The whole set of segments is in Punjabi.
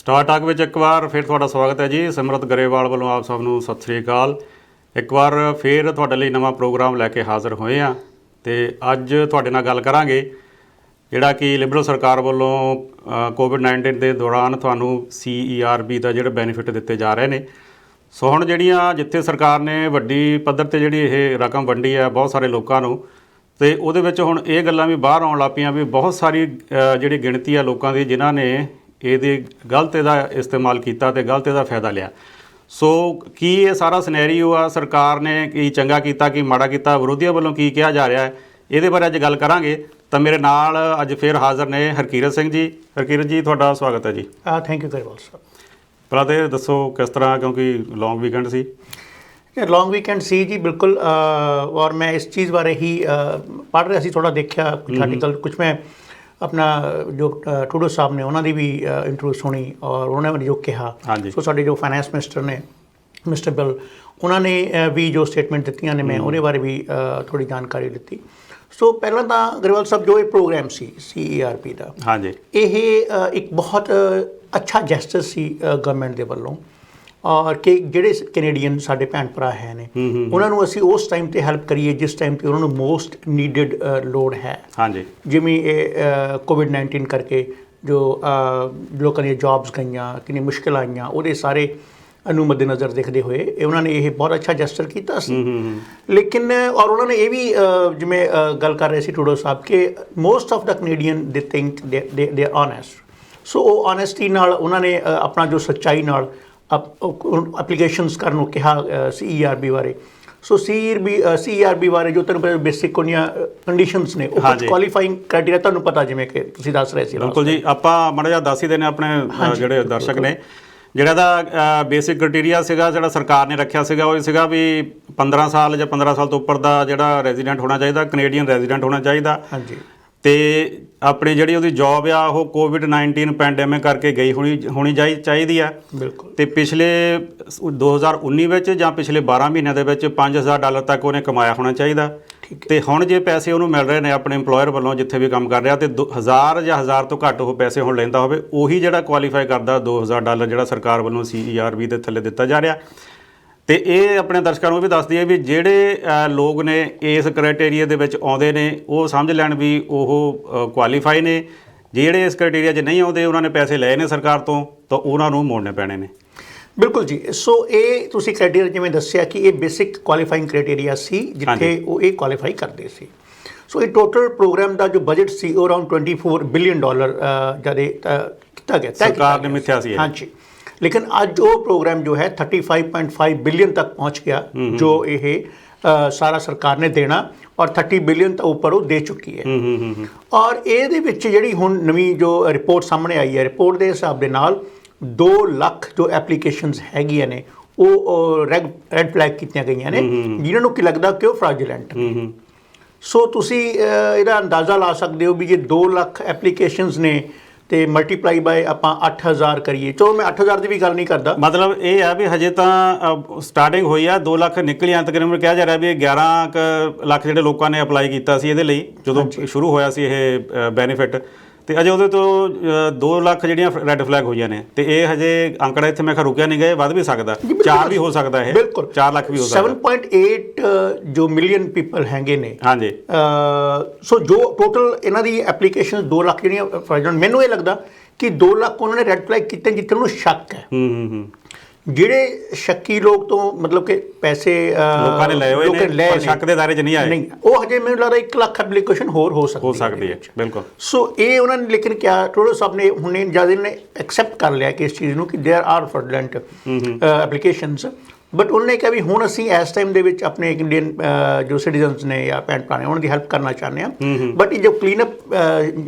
ਸਟਾਰ ਟਾਕ ਵਿੱਚ ਇੱਕ ਵਾਰ ਫਿਰ ਤੁਹਾਡਾ ਸਵਾਗਤ ਹੈ ਜੀ। ਸਿਮਰਤ ਗਰੇਵਾਲ ਵੱਲੋਂ ਆਪ ਸਭ ਨੂੰ ਸਤਿ ਸ੍ਰੀ ਅਕਾਲ। ਇੱਕ ਵਾਰ ਫਿਰ ਤੁਹਾਡੇ ਲਈ ਨਵਾਂ ਪ੍ਰੋਗਰਾਮ ਲੈ ਕੇ ਹਾਜ਼ਰ ਹੋਏ ਹਾਂ ਅਤੇ ਅੱਜ ਤੁਹਾਡੇ ਨਾਲ ਗੱਲ ਕਰਾਂਗੇ ਜਿਹੜਾ ਕਿ ਲਿਬਰਲ ਸਰਕਾਰ ਵੱਲੋਂ ਕੋਵਿਡ-19 ਦੇ ਦੌਰਾਨ ਤੁਹਾਨੂੰ CERB ਦਾ ਜਿਹੜੇ ਬੈਨੀਫਿਟ ਦਿੱਤੇ ਜਾ ਰਹੇ ਨੇ। ਸੋ ਹੁਣ ਜਿਹੜੀਆਂ ਜਿੱਥੇ ਸਰਕਾਰ ਨੇ ਵੱਡੀ ਪੱਧਰ 'ਤੇ ਜਿਹੜੀ ਇਹ ਰਕਮ ਵੰਡੀ ਹੈ ਬਹੁਤ ਸਾਰੇ ਲੋਕਾਂ ਨੂੰ, ਅਤੇ ਉਹਦੇ ਵਿੱਚ ਹੁਣ ਇਹ ਗੱਲਾਂ ਵੀ ਬਾਹਰ ਆਉਣ ਲੱਗ ਪਈਆਂ ਵੀ ਬਹੁਤ ਸਾਰੀ ਜਿਹੜੀ ਗਿਣਤੀ ਆ ਲੋਕਾਂ ਦੀ ਜਿਨ੍ਹਾਂ ਨੇ ਇਹਦੇ ਗਲਤ ਇਹਦਾ ਇਸਤੇਮਾਲ ਕੀਤਾ ਅਤੇ ਗਲਤ ਇਹਦਾ ਫਾਇਦਾ ਲਿਆ। ਸੋ ਕੀ ਇਹ ਸਾਰਾ ਸਿਨੈਰੀਓ ਆ, ਸਰਕਾਰ ਨੇ ਕੀ ਚੰਗਾ ਕੀਤਾ ਕੀ ਮਾੜਾ ਕੀਤਾ, ਵਿਰੋਧੀਆਂ ਵੱਲੋਂ ਕੀ ਕਿਹਾ ਜਾ ਰਿਹਾ ਹੈ, ਇਹਦੇ ਬਾਰੇ ਅੱਜ ਗੱਲ ਕਰਾਂਗੇ। ਤਾਂ ਮੇਰੇ ਨਾਲ ਅੱਜ ਫਿਰ ਹਾਜ਼ਰ ਨੇ ਹਰਕੀਰਤ ਸਿੰਘ ਜੀ। ਹਰਕੀਰਤ ਜੀ ਤੁਹਾਡਾ ਸਵਾਗਤ ਹੈ ਜੀ। ਥੈਂਕ ਯੂ ਗਰੇਵਾਲ ਸਾਹਿਬ। ਪਹਿਲਾਂ ਤਾਂ ਇਹ ਦੱਸੋ ਕਿਸ ਤਰ੍ਹਾਂ, ਕਿਉਂਕਿ ਲੌਂਗ ਵੀਕਐਂਡ ਸੀ। ਲੌਂਗ ਵੀਕਐਂਡ ਸੀ ਜੀ, ਬਿਲਕੁਲ। ਔਰ ਮੈਂ ਇਸ ਚੀਜ਼ ਬਾਰੇ ਹੀ ਪੜ੍ਹ ਰਿਹਾ ਸੀ, ਥੋੜ੍ਹਾ ਦੇਖਿਆ ਆਰਟੀਕਲ ਕੁਛ। ਮੈਂ ਆਪਣਾ ਜੋ ਟਰੂਡੋ ਸਾਹਿਬ ਨੇ ਉਹਨਾਂ ਦੀ ਵੀ ਇੰਟਰਵਿਊ ਸੁਣੀ ਔਰ ਉਹਨਾਂ ਨੇ ਜੋ ਕਿਹਾ। ਸੋ ਸਾਡੇ ਜੋ ਫਾਈਨੈਂਸ ਮਿਨਿਸਟਰ ਨੇ ਮਿਸਟਰ ਬਿੱਲ, ਉਹਨਾਂ ਨੇ ਵੀ ਜੋ ਸਟੇਟਮੈਂਟ ਦਿੱਤੀਆਂ ਨੇ, ਮੈਂ ਉਹਦੇ ਬਾਰੇ ਵੀ ਥੋੜ੍ਹੀ ਜਾਣਕਾਰੀ ਦਿੱਤੀ। ਸੋ ਪਹਿਲਾਂ ਤਾਂ ਗਰੇਵਾਲ ਸਾਹਿਬ ਜੋ ਇਹ ਪ੍ਰੋਗਰਾਮ ਸੀ CERB ਦਾ, ਹਾਂਜੀ, ਇਹ ਇੱਕ ਬਹੁਤ ਅੱਛਾ ਜੈਸਚਰ ਸੀ ਗਵਰਨਮੈਂਟ ਦੇ ਵੱਲੋਂ। ਔਰ ਕਿ ਜਿਹੜੇ ਕੈਨੇਡੀਅਨ ਸਾਡੇ ਭੈਣ ਭਰਾ ਹੈ ਨੇ ਉਹਨਾਂ ਨੂੰ ਅਸੀਂ ਉਸ ਟਾਈਮ 'ਤੇ ਹੈਲਪ ਕਰੀਏ ਜਿਸ ਟਾਈਮ 'ਤੇ ਉਹਨਾਂ ਨੂੰ ਮੋਸਟ ਨੀਡਡ ਲੋੜ ਹੈ। ਹਾਂਜੀ, ਜਿਵੇਂ ਇਹ ਕੋਵਿਡ-19 ਕਰਕੇ ਜੋ ਲੋਕਾਂ ਦੀਆਂ ਜੋਬਸ ਗਈਆਂ, ਕਿੰਨੀ ਮੁਸ਼ਕਿਲ ਆਈਆਂ, ਉਹਦੇ ਸਾਰੇ ਨੂੰ ਮੱਦੇਨਜ਼ਰ ਦੇਖਦੇ ਹੋਏ ਉਹਨਾਂ ਨੇ ਇਹ ਬਹੁਤ ਅੱਛਾ ਜੈਸਚਰ ਕੀਤਾ ਸੀ। ਲੇਕਿਨ ਔਰ ਉਹਨਾਂ ਨੇ ਇਹ ਵੀ ਜਿਵੇਂ ਗੱਲ ਕਰ ਰਹੇ ਸੀ ਟਰੂਡੋ ਸਾਹਿਬ ਕਿ ਮੋਸਟ ਆਫ ਦਾ ਕੈਨੇਡੀਅਨ ਦੇ ਥਿੰਕ ਦੇ ਆਰ ਓਨੈਸਟ। ਸੋ ਉਹ ਓਨੈਸਟੀ ਨਾਲ ਉਹਨਾਂ ਨੇ ਆਪਣਾ ਜੋ ਸੱਚਾਈ ਨਾਲ ਐਪਲੀਕੇਸ਼ਨਸ ਕਰਨ ਨੂੰ ਕਿਹਾ CERB ਬਾਰੇ। ਸੋ CERB ਬਾਰੇ ਜੋ ਤੁਹਾਨੂੰ ਬੇਸਿਕ ਉਹਦੀਆਂ ਕੰਡੀਸ਼ਨਸ ਨੇ, ਉਹ ਕੁਆਲੀਫਾਈਂਗ ਕ੍ਰਾਈਟੇਰੀਆ ਤੁਹਾਨੂੰ ਪਤਾ, ਜਿਵੇਂ ਕਿ ਤੁਸੀਂ ਦੱਸ ਰਹੇ ਸੀ। ਬਿਲਕੁਲ ਜੀ, ਆਪਾਂ ਮਾੜਾ ਜਿਹਾ ਦੱਸ ਹੀ ਦੇਣੇ ਆਪਣੇ ਜਿਹੜੇ ਦਰਸ਼ਕ ਨੇ। ਜਿਹੜਾ ਦਾ ਬੇਸਿਕ ਕ੍ਰਾਈਟੇਰੀਆ ਸੀਗਾ ਜਿਹੜਾ ਸਰਕਾਰ ਨੇ ਰੱਖਿਆ ਸੀਗਾ, ਉਹ ਸੀਗਾ ਵੀ 15 ਸਾਲ ਜਾਂ 15 ਸਾਲ ਤੋਂ ਉੱਪਰ ਦਾ ਜਿਹੜਾ ਰੈਜ਼ੀਡੈਂਟ ਹੋਣਾ ਚਾਹੀਦਾ, ਕੈਨੇਡੀਅਨ ਰੈਜ਼ੀਡੈਂਟ ਹੋਣਾ ਚਾਹੀਦਾ। ਹਾਂਜੀ, ਅਤੇ ਆਪਣੀ ਜਿਹੜੀ ਉਹਦੀ ਜੋਬ ਆ ਉਹ ਕੋਵਿਡ-19 ਪੈਂਡੈਮਿਕ ਕਰਕੇ ਗਈ ਹੋਣੀ ਚਾਹੀਦੀ ਆ। ਬਿਲਕੁਲ। ਅਤੇ ਪਿਛਲੇ 2019 ਵਿੱਚ ਜਾਂ ਪਿਛਲੇ 12 ਮਹੀਨਿਆਂ ਦੇ ਵਿੱਚ $5000 ਤੱਕ ਉਹਨੇ ਕਮਾਇਆ ਹੋਣਾ ਚਾਹੀਦਾ। ਅਤੇ ਹੁਣ ਜੇ ਪੈਸੇ ਉਹਨੂੰ ਮਿਲ ਰਹੇ ਨੇ ਆਪਣੇ ਇੰਪਲੋਇਰ ਵੱਲੋਂ ਜਿੱਥੇ ਵੀ ਕੰਮ ਕਰ ਰਿਹਾ, ਅਤੇ 1000 ਜਾਂ 1000 ਤੋਂ ਘੱਟ ਉਹ ਪੈਸੇ ਹੁਣ ਲੈਂਦਾ ਹੋਵੇ, ਉਹੀ ਜਿਹੜਾ ਕੁਆਲੀਫਾਈ ਕਰਦਾ $2000 ਜਿਹੜਾ ਸਰਕਾਰ ਵੱਲੋਂ CERB ਦੇ ਥੱਲੇ ਦਿੱਤਾ ਜਾ ਰਿਹਾ। ਅਤੇ ਇਹ ਆਪਣੇ ਦਰਸ਼ਕਾਂ ਨੂੰ ਵੀ ਦੱਸਦੀ ਹੈ ਵੀ ਜਿਹੜੇ ਲੋਕ ਨੇ ਇਸ ਕ੍ਰਾਈਟੇਰੀਆ ਦੇ ਵਿੱਚ ਆਉਂਦੇ ਨੇ ਉਹ ਸਮਝ ਲੈਣ ਵੀ ਉਹ ਕੁਆਲੀਫਾਈ ਨੇ। ਜਿਹੜੇ ਇਸ ਕ੍ਰਾਈਟੇਰੀਆ 'ਚ ਨਹੀਂ ਆਉਂਦੇ, ਉਹਨਾਂ ਨੇ ਪੈਸੇ ਲਏ ਨੇ ਸਰਕਾਰ ਤੋਂ, ਤਾਂ ਉਹਨਾਂ ਨੂੰ ਮੋੜਨੇ ਪੈਣੇ ਨੇ। ਬਿਲਕੁਲ ਜੀ। ਸੋ ਇਹ ਤੁਸੀਂ ਕ੍ਰਾਈਟੇਰੀਆ ਜਿਵੇਂ ਦੱਸਿਆ ਕਿ ਇਹ ਬੇਸਿਕ ਕੁਆਲੀਫਾਈਂਗ ਕ੍ਰਾਈਟੇਰੀਆ ਸੀ ਜਿੱਥੇ ਉਹ ਇਹ ਕੁਆਲੀਫਾਈ ਕਰਦੇ ਸੀ। ਸੋ ਇਹ ਟੋਟਲ ਪ੍ਰੋਗਰਾਮ ਦਾ ਜੋ ਬਜਟ ਸੀ ਉਹ ਅਰਾਊਂਡ $24 ਬਿਲੀਅਨ ਜਦ ਕੀਤਾ ਗਿਆ, ਸਰਕਾਰ ਨੇ ਮਿੱਥਿਆ ਸੀ। ਹਾਂਜੀ, ਲੇਕਿਨ ਅੱਜ ਉਹ ਪ੍ਰੋਗਰਾਮ ਜੋ ਹੈ 35.5 ਬਿਲੀਅਨ ਤੱਕ ਪਹੁੰਚ ਗਿਆ, ਜੋ ਇਹ ਸਾਰਾ ਸਰਕਾਰ ਨੇ ਦੇਣਾ, ਔਰ 30 ਬਿਲੀਅਨ ਤੋਂ ਉੱਪਰ ਉਹ ਦੇ ਚੁੱਕੀ ਹੈ। ਔਰ ਇਹਦੇ ਵਿੱਚ ਜਿਹੜੀ ਹੁਣ ਨਵੀਂ ਜੋ ਰਿਪੋਰਟ ਸਾਹਮਣੇ ਆਈ ਹੈ, ਰਿਪੋਰਟ ਦੇ ਹਿਸਾਬ ਦੇ ਨਾਲ 2 ਲੱਖ ਜੋ ਐਪਲੀਕੇਸ਼ਨਸ ਹੈਗੀਆਂ ਨੇ ਉਹ ਰੈੱਡ ਫਲੈਗ ਕੀਤੀਆਂ ਗਈਆਂ ਨੇ, ਜਿਨ੍ਹਾਂ ਨੂੰ ਕੀ ਲੱਗਦਾ ਕਿ ਉਹ ਫਰਾਜੂਲੈਂਟ। ਸੋ ਤੁਸੀਂ ਇਹਦਾ ਅੰਦਾਜ਼ਾ ਲਾ ਸਕਦੇ ਹੋ ਵੀ ਜੇ 2 ਲੱਖ ਐਪਲੀਕੇਸ਼ਨਸ ਨੇ ਅਤੇ ਮਲਟੀਪਲਾਈ ਬਾਏ ਆਪਾਂ 8000 ਕਰੀਏ। ਚਲੋ ਮੈਂ 8000 ਦੀ ਵੀ ਗੱਲ ਨਹੀਂ ਕਰਦਾ, ਮਤਲਬ ਇਹ ਆ ਵੀ ਹਜੇ ਤਾਂ ਸਟਾਰਟਿੰਗ ਹੋਈ ਆ, 2 ਲੱਖ ਨਿਕਲੀਆਂ। ਤਕਰੀਬਨ ਕਿਹਾ ਜਾ ਰਿਹਾ ਵੀ 11 ਲੱਖ ਜਿਹੜੇ ਲੋਕਾਂ ਨੇ ਅਪਲਾਈ ਕੀਤਾ ਸੀ ਇਹਦੇ ਲਈ ਜਦੋਂ ਸ਼ੁਰੂ ਹੋਇਆ ਸੀ ਇਹ ਬੈਨੀਫਿਟ, ਅਤੇ ਅਜੇ ਉਹਦੇ ਤੋਂ 2 ਲੱਖ ਜਿਹੜੀਆਂ ਰੈੱਡ ਫਲੈਗ ਹੋਈਆਂ ਨੇ। ਅਤੇ ਇਹ ਹਜੇ ਅੰਕੜਾ ਇੱਥੇ ਮੈਂ ਕਿਹਾ ਰੁਕਿਆ ਨਹੀਂ ਗਿਆ, ਵੱਧ ਵੀ ਸਕਦਾ, 4 ਵੀ ਹੋ ਸਕਦਾ, ਇਹ ਬਿਲਕੁਲ 4 ਲੱਖ ਵੀ ਹੋ ਸਕਦਾ। 7.8 ਜੋ ਮਿਲੀਅਨ ਪੀਪਲ ਹੈਗੇ ਨੇ। ਹਾਂਜੀ। ਸੋ ਜੋ ਟੋਟਲ ਇਹਨਾਂ ਦੀ ਐਪਲੀਕੇਸ਼ਨ 2 ਲੱਖ ਜਿਹੜੀਆਂ ਫਰਾਜੂਲੈਂਟ, ਮੈਨੂੰ ਇਹ ਲੱਗਦਾ ਕਿ 2 ਲੱਖ ਉਹਨਾਂ ਨੇ ਰੈੱਡ ਫਲੈਗ ਕੀਤੇ ਜਿੱਥੇ ਉਹਨੂੰ ਸ਼ੱਕ ਹੈ। ਜਿਹੜੇ ਸ਼ੱਕੀ ਲੋਕ ਤੋਂ ਮਤਲਬ ਕਿ ਪੈਸੇ ਲੋਕਾਂ ਨੇ ਲਏ ਹੋਏ ਨੇ ਪਰ ਸ਼ੱਕ ਦੇ ਦਾਇਰੇ 'ਚ ਨਹੀਂ ਆਏ, ਉਹ ਹਜੇ ਮੈਨੂੰ ਲੱਗਦਾ 1 ਲੱਖ ਐਪਲੀਕੇਸ਼ਨ ਹੋਰ ਹੋ ਸਕਦੀ ਹੈ। ਬਿਲਕੁਲ। ਸੋ ਇਹ ਉਹਨਾਂ ਨੇ ਲੇਕਿਨ ਕਿਹਾ, ਟਰੂਡੋ ਸਾਹਿਬ ਨੇ ਹੁਣ ਜਦ ਨੇ ਐਕਸੈਪਟ ਕਰ ਲਿਆ ਕਿ ਇਸ ਚੀਜ਼ ਨੂੰ ਕਿ ਦੇਅਰ ਆਰ ਫਰਾਡੂਲੈਂਟ ਐਪਲੀਕੇਸ਼ਨਸ, ਬਟ ਉਹਨੇ ਕਿਹਾ ਵੀ ਹੁਣ ਅਸੀਂ ਇਸ ਟਾਈਮ ਦੇ ਵਿੱਚ ਆਪਣੇ ਇੰਡੀਅਨ ਜੋ ਸਿਟੀਜ਼ਨਸ ਨੇ ਜਾਂ ਭੈਣ ਭਰਾ ਨੇ ਉਹਨਾਂ ਦੀ ਹੈਲਪ ਕਰਨਾ ਚਾਹੁੰਦੇ ਹਾਂ। ਬਟ ਇਹ ਜੋ ਕਲੀਨਅਪ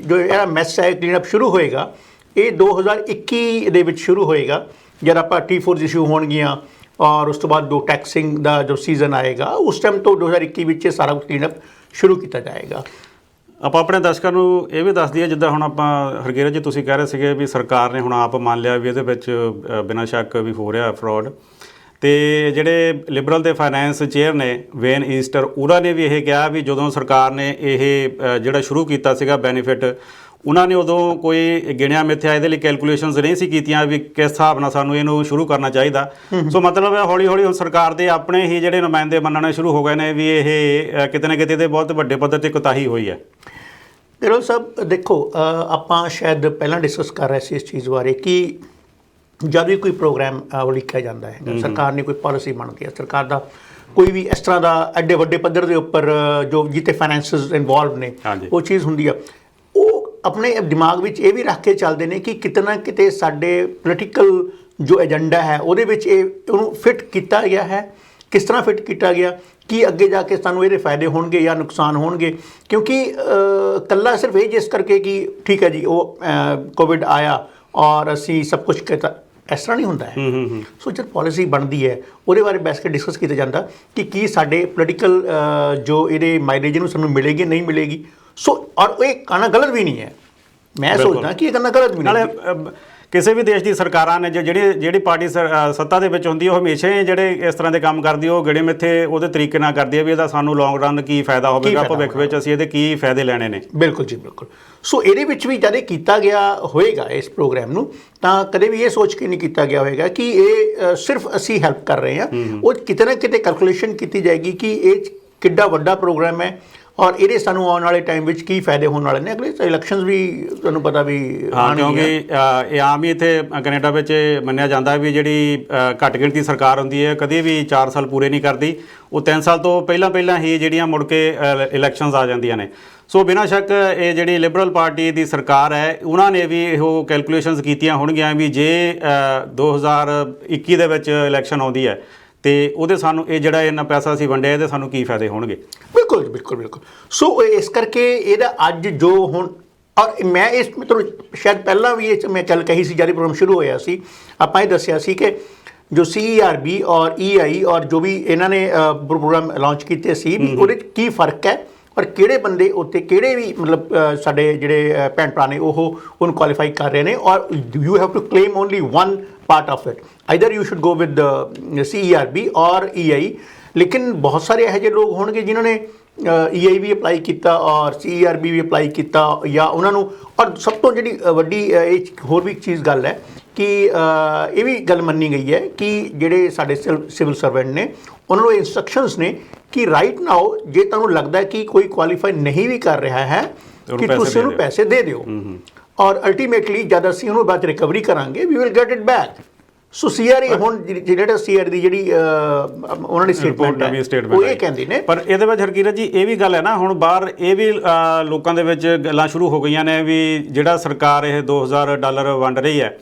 ਜੋ ਇਹਦਾ ਮੈਸ ਹੈ, ਕਲੀਨਅਪ ਸ਼ੁਰੂ ਹੋਏਗਾ, ਇਹ 2021 ਦੇ ਵਿੱਚ ਸ਼ੁਰੂ ਹੋਏਗਾ ਜਦ ਆਪਾਂ T4 ਇਸ਼ੂ ਹੋਣਗੀਆਂ, ਔਰ ਉਸ ਤੋਂ ਬਾਅਦ ਜੋ ਟੈਕਸਿੰਗ ਦਾ ਜੋ ਸੀਜ਼ਨ ਆਏਗਾ ਉਸ ਟਾਈਮ ਤੋਂ 2021 ਵਿੱਚ ਸਾਰਾ ਕੁਝ ਕਲੀਨਅਪ ਸ਼ੁਰੂ ਕੀਤਾ ਜਾਏਗਾ। ਆਪਾਂ ਆਪਣੇ ਦਰਸ਼ਕਾਂ ਨੂੰ ਇਹ ਵੀ ਦੱਸ ਦਈਏ, ਜਿੱਦਾਂ ਹੁਣ ਆਪਾਂ ਹਰਕੀਰਤ ਜੀ ਤੁਸੀਂ ਕਹਿ ਰਹੇ ਸੀਗੇ ਵੀ ਸਰਕਾਰ ਨੇ ਹੁਣ ਆਪ ਮੰਨ ਲਿਆ ਵੀ ਇਹਦੇ ਵਿੱਚ ਬਿਨਾਂ ਸ਼ੱਕ ਵੀ ਹੋ ਰਿਹਾ ਫਰੋਡ, ਤੇ ਜਿਹੜੇ ਲਿਬਰਲ ਦੇ ਫਾਈਨੈਂਸ ਚੇਅਰ ਨੇ ਵੇਨ ਈਸਟਰ, ਉਹਨਾਂ ਨੇ ਵੀ ਇਹ ਕਿਹਾ ਵੀ ਜਦੋਂ ਸਰਕਾਰ ਨੇ ਇਹ ਜਿਹੜਾ ਸ਼ੁਰੂ ਕੀਤਾ ਸੀਗਾ ਬੈਨੀਫਿਟ, ਉਹਨਾਂ ਨੇ ਉਦੋਂ ਕੋਈ ਗਿਣਿਆ ਮਿਥਿਆ ਇਹਦੇ ਲਈ ਕੈਲਕੂਲੇਸ਼ਨਸ ਨਹੀਂ ਸੀ ਕੀਤੀਆਂ ਵੀ ਕਿਸ ਹਿਸਾਬ ਨਾਲ ਸਾਨੂੰ ਇਹਨੂੰ ਸ਼ੁਰੂ ਕਰਨਾ ਚਾਹੀਦਾ। ਸੋ ਮਤਲਬ ਹੈ ਹੌਲੀ ਹੌਲੀ ਹੁਣ ਸਰਕਾਰ ਦੇ ਆਪਣੇ ਹੀ ਜਿਹੜੇ ਨੁਮਾਇੰਦੇ ਮੰਨਣੇ ਸ਼ੁਰੂ ਹੋ ਗਏ ਨੇ ਵੀ ਇਹ ਕਿਤੇ ਨਾ ਕਿਤੇ ਤੇ ਬਹੁਤ ਵੱਡੇ ਪੱਧਰ ਤੇ ਕੋਤਾਹੀ ਹੋਈ ਹੈ। ਨਿਰੋਲ ਸਾਹਿਬ ਦੇਖੋ, ਆਪਾਂ ਸ਼ਾਇਦ ਪਹਿਲਾਂ ਡਿਸਕਸ ਕਰ ਰਹੇ ਸੀ ਇਸ ਚੀਜ਼ ਬਾਰੇ ਕਿ ਜਦ ਵੀ ਕੋਈ ਪ੍ਰੋਗਰਾਮ ਲਿਖਿਆ ਜਾਂਦਾ ਹੈ, ਸਰਕਾਰ ਨੇ ਕੋਈ ਪਾਲਿਸੀ ਬਣਦੀ ਹੈ, ਸਰਕਾਰ ਦਾ ਕੋਈ ਵੀ ਇਸ ਤਰ੍ਹਾਂ ਦਾ ਐਡੇ ਵੱਡੇ ਪੱਧਰ ਦੇ ਉੱਪਰ ਜੋ ਜਿੱਥੇ ਫਾਈਨੈਂਸਿਸ ਇਨਵੋਲਵ ਨੇ ਉਹ ਚੀਜ਼ ਹੁੰਦੀ ਆ, ਉਹ ਆਪਣੇ ਦਿਮਾਗ ਵਿੱਚ ਇਹ ਵੀ ਰੱਖ ਕੇ ਚੱਲਦੇ ਨੇ ਕਿ ਕਿਤੇ ਨਾ ਕਿਤੇ ਸਾਡੇ ਪੋਲੀਟੀਕਲ ਜੋ ਏਜੰਡਾ ਹੈ ਉਹਦੇ ਵਿੱਚ ਇਹ ਉਹਨੂੰ ਫਿੱਟ ਕੀਤਾ ਗਿਆ ਹੈ। ਕਿਸ ਤਰ੍ਹਾਂ ਫਿੱਟ ਕੀਤਾ ਗਿਆ ਕਿ ਅੱਗੇ ਜਾ ਕੇ ਸਾਨੂੰ ਇਹਦੇ ਫਾਇਦੇ ਹੋਣਗੇ ਜਾਂ ਨੁਕਸਾਨ ਹੋਣਗੇ, ਕਿਉਂਕਿ ਇਕੱਲਾ ਸਿਰਫ ਇਹ ਜਿਸ ਕਰਕੇ ਕਿ ਠੀਕ ਹੈ ਜੀ ਉਹ ਕੋਵਿਡ ਆਇਆ ਔਰ ਅਸੀਂ ਸਭ ਕੁਝ ਕੀਤਾ, ਇਸ ਤਰ੍ਹਾਂ ਨਹੀਂ ਹੁੰਦਾ ਹੈ। ਸੋ ਜਦ ਪਾਲਿਸੀ ਬਣਦੀ ਹੈ ਉਹਦੇ ਬਾਰੇ ਬੈਠ ਕੇ ਡਿਸਕਸ ਕੀਤਾ ਜਾਂਦਾ ਕਿ ਕੀ ਸਾਡੇ ਪੋਲੀਟੀਕਲ ਜੋ ਇਹਦੇ ਮਾਈਲੇਜ ਨੂੰ ਸਾਨੂੰ ਮਿਲੇਗੀ ਨਹੀਂ ਮਿਲੇਗੀ। ਸੋ ਔਰ ਇਹ ਕਹਿਣਾ ਗਲਤ ਵੀ ਨਹੀਂ ਹੈ, ਮੈਂ ਸੋਚਦਾ ਕਿ ਇਹ ਕਹਿਣਾ ਗਲਤ ਵੀ ਨਹੀਂ ਹੈ। ਕਿਸੇ ਵੀ ਦੇਸ਼ ਦੀ ਸਰਕਾਰਾਂ ਨੇ ਜਿਹੜੀ ਪਾਰਟੀ ਸੱਤਾ ਦੇ ਵਿੱਚ ਹੁੰਦੀ ਹੈ ਉਹ ਹਮੇਸ਼ਾ ਹੀ ਜਿਹੜੇ ਇਸ ਤਰ੍ਹਾਂ ਦੇ ਕੰਮ ਕਰਦੀ ਹੈ ਉਹ ਗਿਣੇ ਮਿੱਥੇ ਉਹਦੇ ਤਰੀਕੇ ਨਾਲ ਕਰਦੀ ਹੈ ਵੀ ਇਹਦਾ ਸਾਨੂੰ ਲੌਂਗ ਰਨ ਕੀ ਫਾਇਦਾ ਹੋਵੇਗਾ, ਭਵਿੱਖ ਵਿੱਚ ਅਸੀਂ ਇਹਦੇ ਕੀ ਫਾਇਦੇ ਲੈਣੇ ਨੇ। ਬਿਲਕੁਲ ਜੀ ਬਿਲਕੁਲ। ਸੋ ਇਹਦੇ ਵਿੱਚ ਵੀ ਜਦ ਇਹ ਕੀਤਾ ਗਿਆ ਹੋਏਗਾ ਇਸ ਪ੍ਰੋਗਰਾਮ ਨੂੰ, ਤਾਂ ਕਦੇ ਵੀ ਇਹ ਸੋਚ ਕੇ ਨਹੀਂ ਕੀਤਾ ਗਿਆ ਹੋਏਗਾ ਕਿ ਇਹ ਸਿਰਫ ਅਸੀਂ ਹੈਲਪ ਕਰ ਰਹੇ ਹਾਂ। ਉਹ ਕਿਤੇ ਨਾ ਕਿਤੇ ਕੈਲਕੂਲੇਸ਼ਨ ਕੀਤੀ ਜਾਏਗੀ ਕਿ ਇਹ ਕਿੱਡਾ ਵੱਡਾ ਪ੍ਰੋਗਰਾਮ ਹੈ ਔਰ ਇਹਦੇ ਸਾਨੂੰ ਆਉਣ ਵਾਲੇ ਟਾਈਮ ਵਿੱਚ ਕੀ ਫਾਇਦੇ ਹੋਣ ਵਾਲੇ ਨੇ। ਅਗਲੇ ਇਲੈਕਸ਼ਨਸ ਵੀ ਤੁਹਾਨੂੰ ਪਤਾ ਵੀ ਕਿਉਂਕਿ ਇਹ ਆਮ ਹੀ ਇੱਥੇ ਕੈਨੇਡਾ ਵਿੱਚ ਮੰਨਿਆ ਜਾਂਦਾ ਵੀ ਜਿਹੜੀ ਘੱਟ ਗਿਣਤੀ ਸਰਕਾਰ ਹੁੰਦੀ ਹੈ ਕਦੇ ਵੀ 4 ਸਾਲ ਪੂਰੇ ਨਹੀਂ ਕਰਦੀ, ਉਹ 3 ਸਾਲ ਤੋਂ ਪਹਿਲਾਂ ਹੀ ਜਿਹੜੀਆਂ ਮੁੜ ਕੇ ਇਲੈਕਸ਼ਨਸ ਆ ਜਾਂਦੀਆਂ ਨੇ। ਸੋ ਬਿਨਾਂ ਸ਼ੱਕ ਇਹ ਜਿਹੜੀ ਲਿਬਰਲ ਪਾਰਟੀ ਦੀ ਸਰਕਾਰ ਹੈ ਉਹਨਾਂ ਨੇ ਵੀ ਇਹੋ ਕੈਲਕੂਲੇਸ਼ਨਸ ਕੀਤੀਆਂ ਹੋਣਗੀਆਂ ਵੀ ਜੇ 2021 ਦੇ ਵਿੱਚ ਇਲੈਕਸ਼ਨ ਆਉਂਦੀ ਹੈ ਤੇ ਉਹਦੇ ਸਾਨੂੰ ਇਹ ਜਿਹੜਾ ਇੰਨਾ ਪੈਸਾ ਅਸੀਂ ਵੰਡਿਆ ਇਹਦੇ ਸਾਨੂੰ ਕੀ ਫਾਇਦੇ ਹੋਣਗੇ। ਬਿਲਕੁਲ ਬਿਲਕੁਲ ਬਿਲਕੁਲ। ਸੋ ਇਸ ਕਰਕੇ ਇਹਦਾ ਅੱਜ ਜੋ ਹੁਣ ਔਰ ਮੈਂ ਇਸ ਤੁਹਾਨੂੰ ਸ਼ਾਇਦ ਪਹਿਲਾਂ ਵੀ ਇਹ ਮੈਂ ਗੱਲ ਕਹੀ ਸੀ ਜਦੋਂ ਪ੍ਰੋਗਰਾਮ ਸ਼ੁਰੂ ਹੋਇਆ ਸੀ, ਆਪਾਂ ਇਹ ਦੱਸਿਆ ਸੀ ਕਿ ਜੋ CERB ਔਰ EI ਔਰ ਜੋ ਵੀ ਇਹਨਾਂ ਨੇ ਪ੍ਰੋਗਰਾਮ ਲਾਂਚ ਕੀਤੇ ਸੀ ਵੀ ਉਹਦੇ 'ਚ ਕੀ ਫਰਕ ਹੈ ਔਰ ਕਿਹੜੇ ਬੰਦੇ ਉੱਤੇ ਕਿਹੜੇ ਵੀ ਮਤਲਬ ਸਾਡੇ ਜਿਹੜੇ ਭੈਣ ਭਰਾ ਨੇ ਉਹ ਉਹਨੂੰ ਕੁਆਲੀਫਾਈ ਕਰ ਰਹੇ ਨੇ ਔਰ you have to claim only one part of it, either you should go with CERB or EI। ਲੇਕਿਨ ਬਹੁਤ ਸਾਰੇ ਇਹੋ ਜਿਹੇ ਲੋਕ ਹੋਣਗੇ ਜਿਨ੍ਹਾਂ ਨੇ EI ਵੀ ਅਪਲਾਈ ਕੀਤਾ ਔਰ CERB ਵੀ ਅਪਲਾਈ ਕੀਤਾ ਜਾਂ ਉਹਨਾਂ ਨੂੰ। ਔਰ ਸਭ ਤੋਂ ਜਿਹੜੀ ਵੱਡੀ ਇਹ ਹੋਰ ਵੀ ਚੀਜ਼ ਗੱਲ ਹੈ ਕਿ ਇਹ ਵੀ ਗੱਲ ਮੰਨੀ ਗਈ ਹੈ ਕਿ ਜਿਹੜੇ ਸਾਡੇ ਸਿਵਲ ਸਰਵੈਂਟ ਨੇ ਉਹਨਾਂ ਨੂੰ ਇੰਸਟਰਕਸ਼ਨਸ ਨੇ ਕਿ ਰਾਈਟ ਨਾਓ ਜੇ ਤੁਹਾਨੂੰ ਲੱਗਦਾ ਹੈ ਕਿ ਕੋਈ ਕੁਆਲੀਫਾਈ ਨਹੀਂ ਵੀ ਕਰ ਰਿਹਾ ਹੈ ਕਿ ਤੁਸੀਂ ਉਹਨੂੰ ਪੈਸੇ ਦੇ ਦਿਓ ਔਰ ਅਲਟੀਮੇਟਲੀ ਜਦ ਅਸੀਂ ਉਹਨੂੰ ਬਾਅਦ ਰਿਕਵਰੀ ਕਰਾਂਗੇ we will get it back. So CRA ਹੁਣ ਜਿਹੜਾ CRA ਦੀ ਜਿਹੜੀ ਉਹਨਾਂ ਦੀ ਸਟੇਟਮੈਂਟ ਹੈ ਉਹ ਇਹ ਕਹਿੰਦੀ ਨੇ। ਪਰ ਇਹਦੇ ਵਿੱਚ ਹਰਕੀਰਤ ਜੀ ਇਹ ਵੀ ਗੱਲ ਹੈ ਨਾ, ਹੁਣ ਬਾਹਰ ਇਹ ਵੀ ਲੋਕਾਂ ਦੇ ਵਿੱਚ ਗੱਲਾਂ ਸ਼ੁਰੂ ਹੋ ਗਈਆਂ ਨੇ ਵੀ ਜਿਹੜਾ ਸਰਕਾਰ ਇਹ $2000 ਵੰਡ ਰਹੀ ਹੈ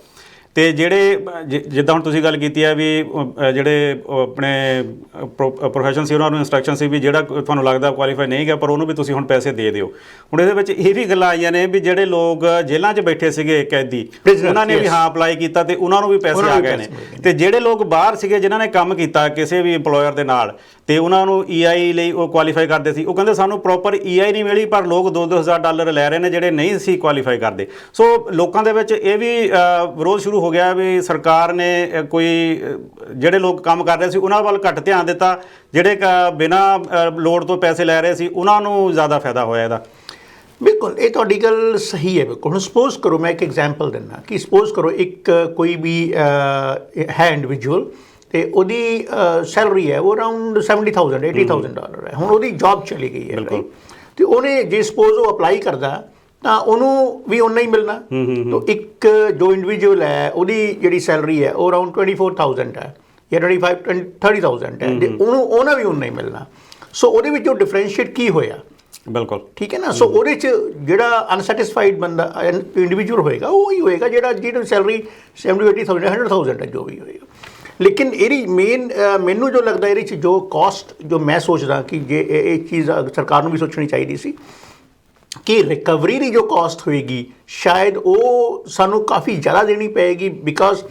ਤੇ ਜਿਹੜੇ ਜਿੱਦਾਂ ਹੁਣ ਤੁਸੀਂ ਗੱਲ ਕੀਤੀ ਹੈ ਵੀ ਜਿਹੜੇ ਆਪਣੇ ਪ੍ਰੋਫੈਸ਼ਨ ਸੀ ਉਹਨਾਂ ਨੂੰ ਇੰਸਟਰਕਸ਼ਨ ਸੀ ਵੀ ਜਿਹੜਾ ਤੁਹਾਨੂੰ ਲੱਗਦਾ ਕੁਆਲੀਫਾਈ ਨਹੀਂ ਗਿਆ ਪਰ ਉਹਨੂੰ ਵੀ ਤੁਸੀਂ ਹੁਣ ਪੈਸੇ ਦੇ ਦਿਓ। ਹੁਣ ਇਹਦੇ ਵਿੱਚ ਇਹ ਵੀ ਗੱਲਾਂ ਆਈਆਂ ਨੇ ਵੀ ਜਿਹੜੇ ਲੋਕ ਜੇਲ੍ਹਾਂ 'ਚ ਬੈਠੇ ਸੀਗੇ ਕੈਦੀ ਉਹਨਾਂ ਨੇ ਵੀ ਹਾਂ ਅਪਲਾਈ ਕੀਤਾ ਤੇ ਉਹਨਾਂ ਨੂੰ ਵੀ ਪੈਸੇ ਆ ਗਏ ਨੇ, ਤੇ ਜਿਹੜੇ ਲੋਕ ਬਾਹਰ ਸੀਗੇ ਜਿਨ੍ਹਾਂ ਨੇ ਕੰਮ ਕੀਤਾ ਕਿਸੇ ਵੀ ਇੰਪਲੋਇਰ ਦੇ ਨਾਲ ਤੇ ਉਹਨਾਂ ਨੂੰ EI ਲਈ ਉਹ ਕੁਆਲੀਫਾਈ ਕਰਦੇ ਸੀ, ਉਹ ਕਹਿੰਦੇ ਸਾਨੂੰ ਪ੍ਰੋਪਰ EI ਨਹੀਂ ਮਿਲੀ ਪਰ ਲੋਕ $2000 ਲੈ ਰਹੇ ਨੇ ਜਿਹੜੇ ਨਹੀਂ ਸੀ ਕੁਆਲੀਫਾਈ ਕਰਦੇ। ਸੋ ਲੋਕਾਂ ਦੇ ਵਿੱਚ ਇਹ ਵੀ ਵਿਰੋਧ ਸ਼ੁਰੂ ਹੋ ਗਿਆ ਵੀ ਸਰਕਾਰ ਨੇ ਕੋਈ ਜਿਹੜੇ ਲੋਕ ਕੰਮ ਕਰ ਰਹੇ ਸੀ ਉਹਨਾਂ ਵੱਲ ਘੱਟ ਧਿਆਨ ਦਿੱਤਾ, ਜਿਹੜੇ ਬਿਨਾਂ ਲੋੜ ਤੋਂ ਪੈਸੇ ਲੈ ਰਹੇ ਸੀ ਉਹਨਾਂ ਨੂੰ ਜ਼ਿਆਦਾ ਫਾਇਦਾ ਹੋਇਆ ਇਹਦਾ। ਬਿਲਕੁਲ ਇਹ ਤੁਹਾਡੀ ਗੱਲ ਸਹੀ ਹੈ। ਬਿਲਕੁਲ ਹੁਣ ਸਪੋਜ਼ ਕਰੋ ਮੈਂ ਇੱਕ ਐਗਜ਼ਾਮਪਲ ਦਿੰਦਾ ਕਿ ਸਪੋਜ਼ ਕਰੋ ਇੱਕ ਕੋਈ ਵੀ ਹੈ ਇੰਡੀਵਿਜੂਅਲ ਤੇ ਉਹਦੀ ਸੈਲਰੀ ਹੈ ਉਹ ਅਰਾਊਂਡ $70,000 $80,000 ਹੈ। ਹੁਣ ਉਹਦੀ ਜੌਬ ਚਲੀ ਗਈ ਹੈ ਤੇ ਉਹਨੇ ਜੇ ਸਪੋਜ਼ ਉਹ ਅਪਲਾਈ ਕਰਦਾ ਤਾਂ ਉਹਨੂੰ ਵੀ ਓਨਾ ਹੀ ਮਿਲਣਾ। ਤਾਂ ਇੱਕ ਜੋ ਇੰਡੀਵਿਜੂਅਲ ਹੈ ਉਹਦੀ ਜਿਹੜੀ ਸੈਲਰੀ ਹੈ ਉਹ ਅਰਾਊਂਡ 24,000 ਹੈ ਜਾਂ 30,000 ਹੈ ਤੇ ਉਹਨੂੰ ਉਹਨਾਂ ਵੀ ਓਨਾ ਹੀ ਮਿਲਣਾ। ਸੋ ਉਹਦੇ ਵਿੱਚ ਉਹ ਡਿਫਰੈਂਸ਼ੀਏਟ ਕੀ ਹੋਇਆ? ਬਿਲਕੁਲ ਠੀਕ ਹੈ ਨਾ। ਸੋ ਉਹਦੇ 'ਚ ਜਿਹੜਾ ਅਨਸੈਟਿਸਫਾਈਡ ਬੰਦਾ ਇੰਡੀਵਿਜੂਅਲ ਹੋਏਗਾ ਉਹ ਹੀ ਹੋਏਗਾ ਜਿਹਦੀ ਸੈਲਰੀ 70,000 80,000 100,000 ਹੈ ਜੋ ਵੀ ਹੋਏਗਾ। ਲੇਕਿਨ ਇਹਦੀ ਮੈਨੂੰ ਜੋ ਲੱਗਦਾ ਇਹਦੇ 'ਚ ਜੋ ਕਾਸਟ ਜੋ ਮੈਂ ਸੋਚਦਾ ਕਿ ਜੇ ਇਹ ਚੀਜ਼ ਸਰਕਾਰ ਨੂੰ ਵੀ ਸੋਚਣੀ ਚਾਹੀਦੀ ਸੀ ਕਿ ਰਿਕਵਰੀ ਦੀ ਜੋ ਕਾਸਟ ਹੋਏਗੀ ਸ਼ਾਇਦ ਉਹ ਸਾਨੂੰ ਕਾਫੀ ਜ਼ਿਆਦਾ ਦੇਣੀ ਪਏਗੀ ਬਿਕਾਜ਼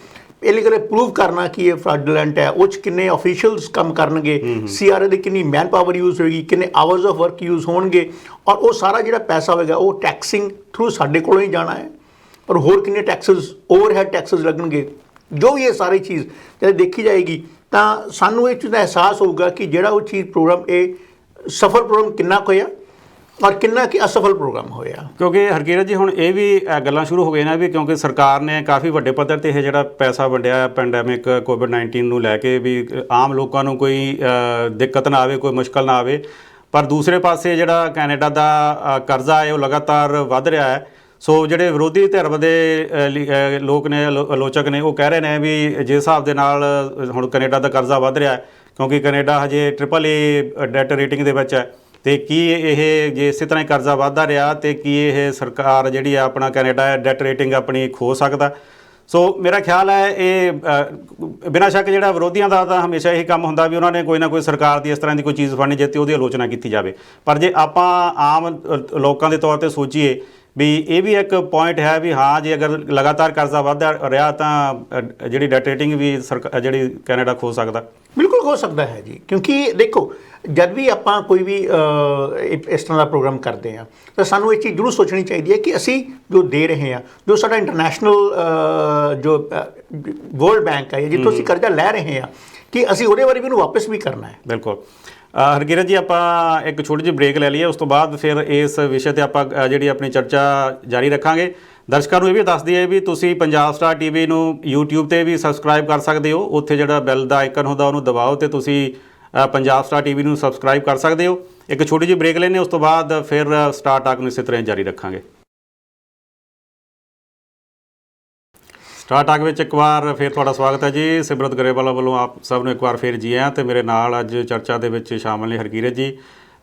ਇਹ ਲਈ ਪ੍ਰੂਵ ਕਰਨਾ ਕਿ ਇਹ ਫਰਾਡੂਲੈਂਟ ਹੈ, ਉਹ 'ਚ ਕਿੰਨੇ ਆਫੀਸ਼ੀਅਲਸ ਕੰਮ ਕਰਨਗੇ, CRA ਦੀ ਕਿੰਨੀ ਮੈਨ ਪਾਵਰ ਯੂਜ਼ ਹੋਏਗੀ, ਕਿੰਨੇ ਆਵਰਸ ਆਫ ਵਰਕ ਯੂਜ਼ ਹੋਣਗੇ ਔਰ ਉਹ ਸਾਰਾ ਜਿਹੜਾ ਪੈਸਾ ਹੋਏਗਾ ਉਹ ਟੈਕਸਿੰਗ ਥਰੂ ਸਾਡੇ ਕੋਲੋਂ ਹੀ ਜਾਣਾ ਹੈ। ਪਰ ਹੋਰ ਕਿੰਨੇ ਟੈਕਸਿਸ ਓਵਰਹੈਡ ਟੈਕਸਿਸ ਲੱਗਣਗੇ ਜੋ ਵੀ ਇਹ ਸਾਰੀ ਚੀਜ਼ ਜਦ ਦੇਖੀ ਜਾਏਗੀ ਤਾਂ ਸਾਨੂੰ ਇਹ ਚੀਜ਼ ਦਾ ਅਹਿਸਾਸ ਹੋਊਗਾ ਕਿ ਜਿਹੜਾ ਉਹ ਚੀਜ਼ ਪ੍ਰੋਗਰਾਮ ਇਹ ਸਫਲ ਪ੍ਰੋਗਰਾਮ ਕਿੰਨਾ ਕੁ ਹੋਇਆ ਔਰ ਕਿੰਨਾ ਕਿ ਅਸਫਲ ਪ੍ਰੋਗਰਾਮ ਹੋਇਆ। ਕਿਉਂਕਿ ਹਰਕੀਰਤ ਜੀ ਹੁਣ ਇਹ ਵੀ ਗੱਲਾਂ ਸ਼ੁਰੂ ਹੋ ਗਈਆਂ ਨੇ ਵੀ ਕਿਉਂਕਿ ਸਰਕਾਰ ਨੇ ਕਾਫੀ ਵੱਡੇ ਪੱਧਰ ਤੇ ਇਹ ਜਿਹੜਾ ਪੈਸਾ ਵੰਡਿਆ ਪੈਂਡੈਮਿਕ ਕੋਵਿਡ-19 ਨੂੰ ਲੈ ਕੇ ਵੀ ਆਮ ਲੋਕਾਂ ਨੂੰ ਕੋਈ ਦਿੱਕਤ ਨਾ ਆਵੇ, ਕੋਈ ਮੁਸ਼ਕਲ ਨਾ ਆਵੇ, ਪਰ ਦੂਸਰੇ ਪਾਸੇ ਜਿਹੜਾ ਕੈਨੇਡਾ ਦਾ ਕਰਜ਼ਾ ਹੈ ਉਹ ਲਗਾਤਾਰ ਵੱਧ ਰਿਹਾ ਹੈ। ਸੋ ਜਿਹੜੇ ਵਿਰੋਧੀ ਧਿਰ ਦੇ ਲੋਕ ਨੇ, ਆਲੋਚਕ ਨੇ, ਉਹ ਕਹਿ ਰਹੇ ਨੇ ਵੀ ਜਿਸ ਹਿਸਾਬ ਦੇ ਨਾਲ ਹੁਣ ਕੈਨੇਡਾ ਦਾ ਕਰਜ਼ਾ ਵੱਧ ਰਿਹਾ ਹੈ ਕਿਉਂਕਿ ਕੈਨੇਡਾ ਹਜੇ AAA ਡੈਟ ਰੇਟਿੰਗ ਦੇ ਵਿੱਚ ਹੈ, ਤੇ ਕੀ ਇਹ ਜੇ ਇਸੇ ਤਰ੍ਹਾਂ ਹੀ ਕਰਜ਼ਾ ਵੱਧਦਾ ਰਿਹਾ ਤੇ ਕੀ ਇਹ ਸਰਕਾਰ ਜਿਹੜੀ ਆ ਆਪਣਾ ਕੈਨੇਡਾ ਡੈਟ ਰੇਟਿੰਗ ਆਪਣੀ ਖੋ ਸਕਦਾ। ਸੋ ਮੇਰਾ ਖਿਆਲ ਹੈ ਇਹ ਬਿਨਾਂ ਸ਼ੱਕ ਜਿਹੜਾ ਵਿਰੋਧੀਆਂ ਦਾ ਤਾਂ ਹਮੇਸ਼ਾ ਇਹੀ ਕੰਮ ਹੁੰਦਾ ਵੀ ਉਹਨਾਂ ਨੇ ਕੋਈ ਨਾ ਕੋਈ ਸਰਕਾਰ ਦੀ ਇਸ ਤਰ੍ਹਾਂ ਦੀ ਕੋਈ ਚੀਜ਼ ਫੜਨੀ ਜਿੱਤੇ ਉਹਦੀ ਆਲੋਚਨਾ ਕੀਤੀ ਜਾਵੇ। ਪਰ ਜੇ ਆਪਾਂ ਆਮ ਲੋਕਾਂ ਦੇ ਤੌਰ ਤੇ ਸੋਚੀਏ ਵੀ ਇਹ ਵੀ ਇੱਕ ਪੁਆਇੰਟ ਹੈ ਵੀ ਹਾਂ ਜੇ ਅਗਰ ਲਗਾਤਾਰ ਕਰਜ਼ਾ ਵੱਧਦਾ ਰਿਹਾ ਤਾਂ ਜਿਹੜੀ ਡੈਟ ਰੇਟਿੰਗ ਵੀ ਜਿਹੜੀ ਕੈਨੇਡਾ ਖੋ ਸਕਦਾ। ਬਿਲਕੁਲ ਹੋ ਸਕਦਾ ਹੈ ਜੀ, ਕਿਉਂਕਿ ਦੇਖੋ ਜਦ ਵੀ ਆਪਾਂ ਕੋਈ ਵੀ ਇਸ ਤਰ੍ਹਾਂ ਦਾ ਪ੍ਰੋਗਰਾਮ ਕਰਦੇ ਹਾਂ ਤਾਂ ਸਾਨੂੰ ਇਹ ਚੀਜ਼ ਜ਼ਰੂਰ ਸੋਚਣੀ ਚਾਹੀਦੀ ਹੈ ਕਿ ਅਸੀਂ ਜੋ ਦੇ ਰਹੇ ਹਾਂ, ਜੋ ਸਾਡਾ ਇੰਟਰਨੈਸ਼ਨਲ ਜੋ ਵਰਲਡ ਬੈਂਕ ਹੈ ਜਿੱਥੋਂ ਅਸੀਂ ਕਰਜ਼ਾ ਲੈ ਰਹੇ ਹਾਂ, ਕਿ ਅਸੀਂ ਉਹਦੇ ਬਾਰੇ ਵੀ ਉਹਨੂੰ ਵਾਪਸ ਵੀ ਕਰਨਾ ਹੈ। ਬਿਲਕੁਲ ਹਰਕਿਰਤ ਜੀ, ਆਪਾਂ ਇੱਕ ਛੋਟੀ ਜਿਹੀ ਬ੍ਰੇਕ ਲੈ ਲਈਏ, ਉਸ ਤੋਂ ਬਾਅਦ ਫਿਰ ਇਸ ਵਿਸ਼ੇ ਤੇ ਆਪਾਂ ਜਿਹੜੀ ਆਪਣੀ ਚਰਚਾ ਜਾਰੀ ਰੱਖਾਂਗੇ। ਦਰਸ਼ਕਾਂ ਨੂੰ ਇਹ ਵੀ ਦੱਸ ਦਈਏ ਵੀ ਤੁਸੀਂ ਪੰਜਾਬ ਸਟਾਰ ਟੀਵੀ ਨੂੰ YouTube ਤੇ ਵੀ ਸਬਸਕ੍ਰਾਈਬ ਕਰ ਸਕਦੇ ਹੋ। ਉੱਥੇ ਜਿਹੜਾ ਬੈਲ ਦਾ ਆਈਕਨ ਹੁੰਦਾ ਉਹਨੂੰ ਦਬਾਓ ਤੇ ਤੁਸੀਂ ਪੰਜਾਬ ਸਟਾਰ ਟੀਵੀ ਨੂੰ ਸਬਸਕ੍ਰਾਈਬ ਕਰ ਸਕਦੇ ਹੋ। ਇੱਕ ਛੋਟੀ ਜਿਹੀ ਬ੍ਰੇਕ ਲੈਂਦੇ, ਉਸ ਤੋਂ ਬਾਅਦ ਫਿਰ ਸਟਾਰ ਟਾਕ ਨੂੰ ਇਸੇ ਤਰ੍ਹਾਂ ਜਾਰੀ ਰੱਖਾਂਗੇ। ਸਟਾਰ ਟਾਕ ਵਿੱਚ ਇੱਕ ਵਾਰ ਫਿਰ ਤੁਹਾਡਾ ਸਵਾਗਤ ਹੈ ਜੀ। ਸਿਮਰਤ ਗਰੇਵਾਲਾ ਵੱਲੋਂ ਆਪ ਸਭ ਨੂੰ ਇੱਕ ਵਾਰ ਫਿਰ ਜੀ ਆਇਆਂ, ਤੇ ਮੇਰੇ ਨਾਲ ਅੱਜ ਚਰਚਾ ਦੇ ਵਿੱਚ ਸ਼ਾਮਲ ਨੇ ਹਰਕੀਰਤ ਜੀ।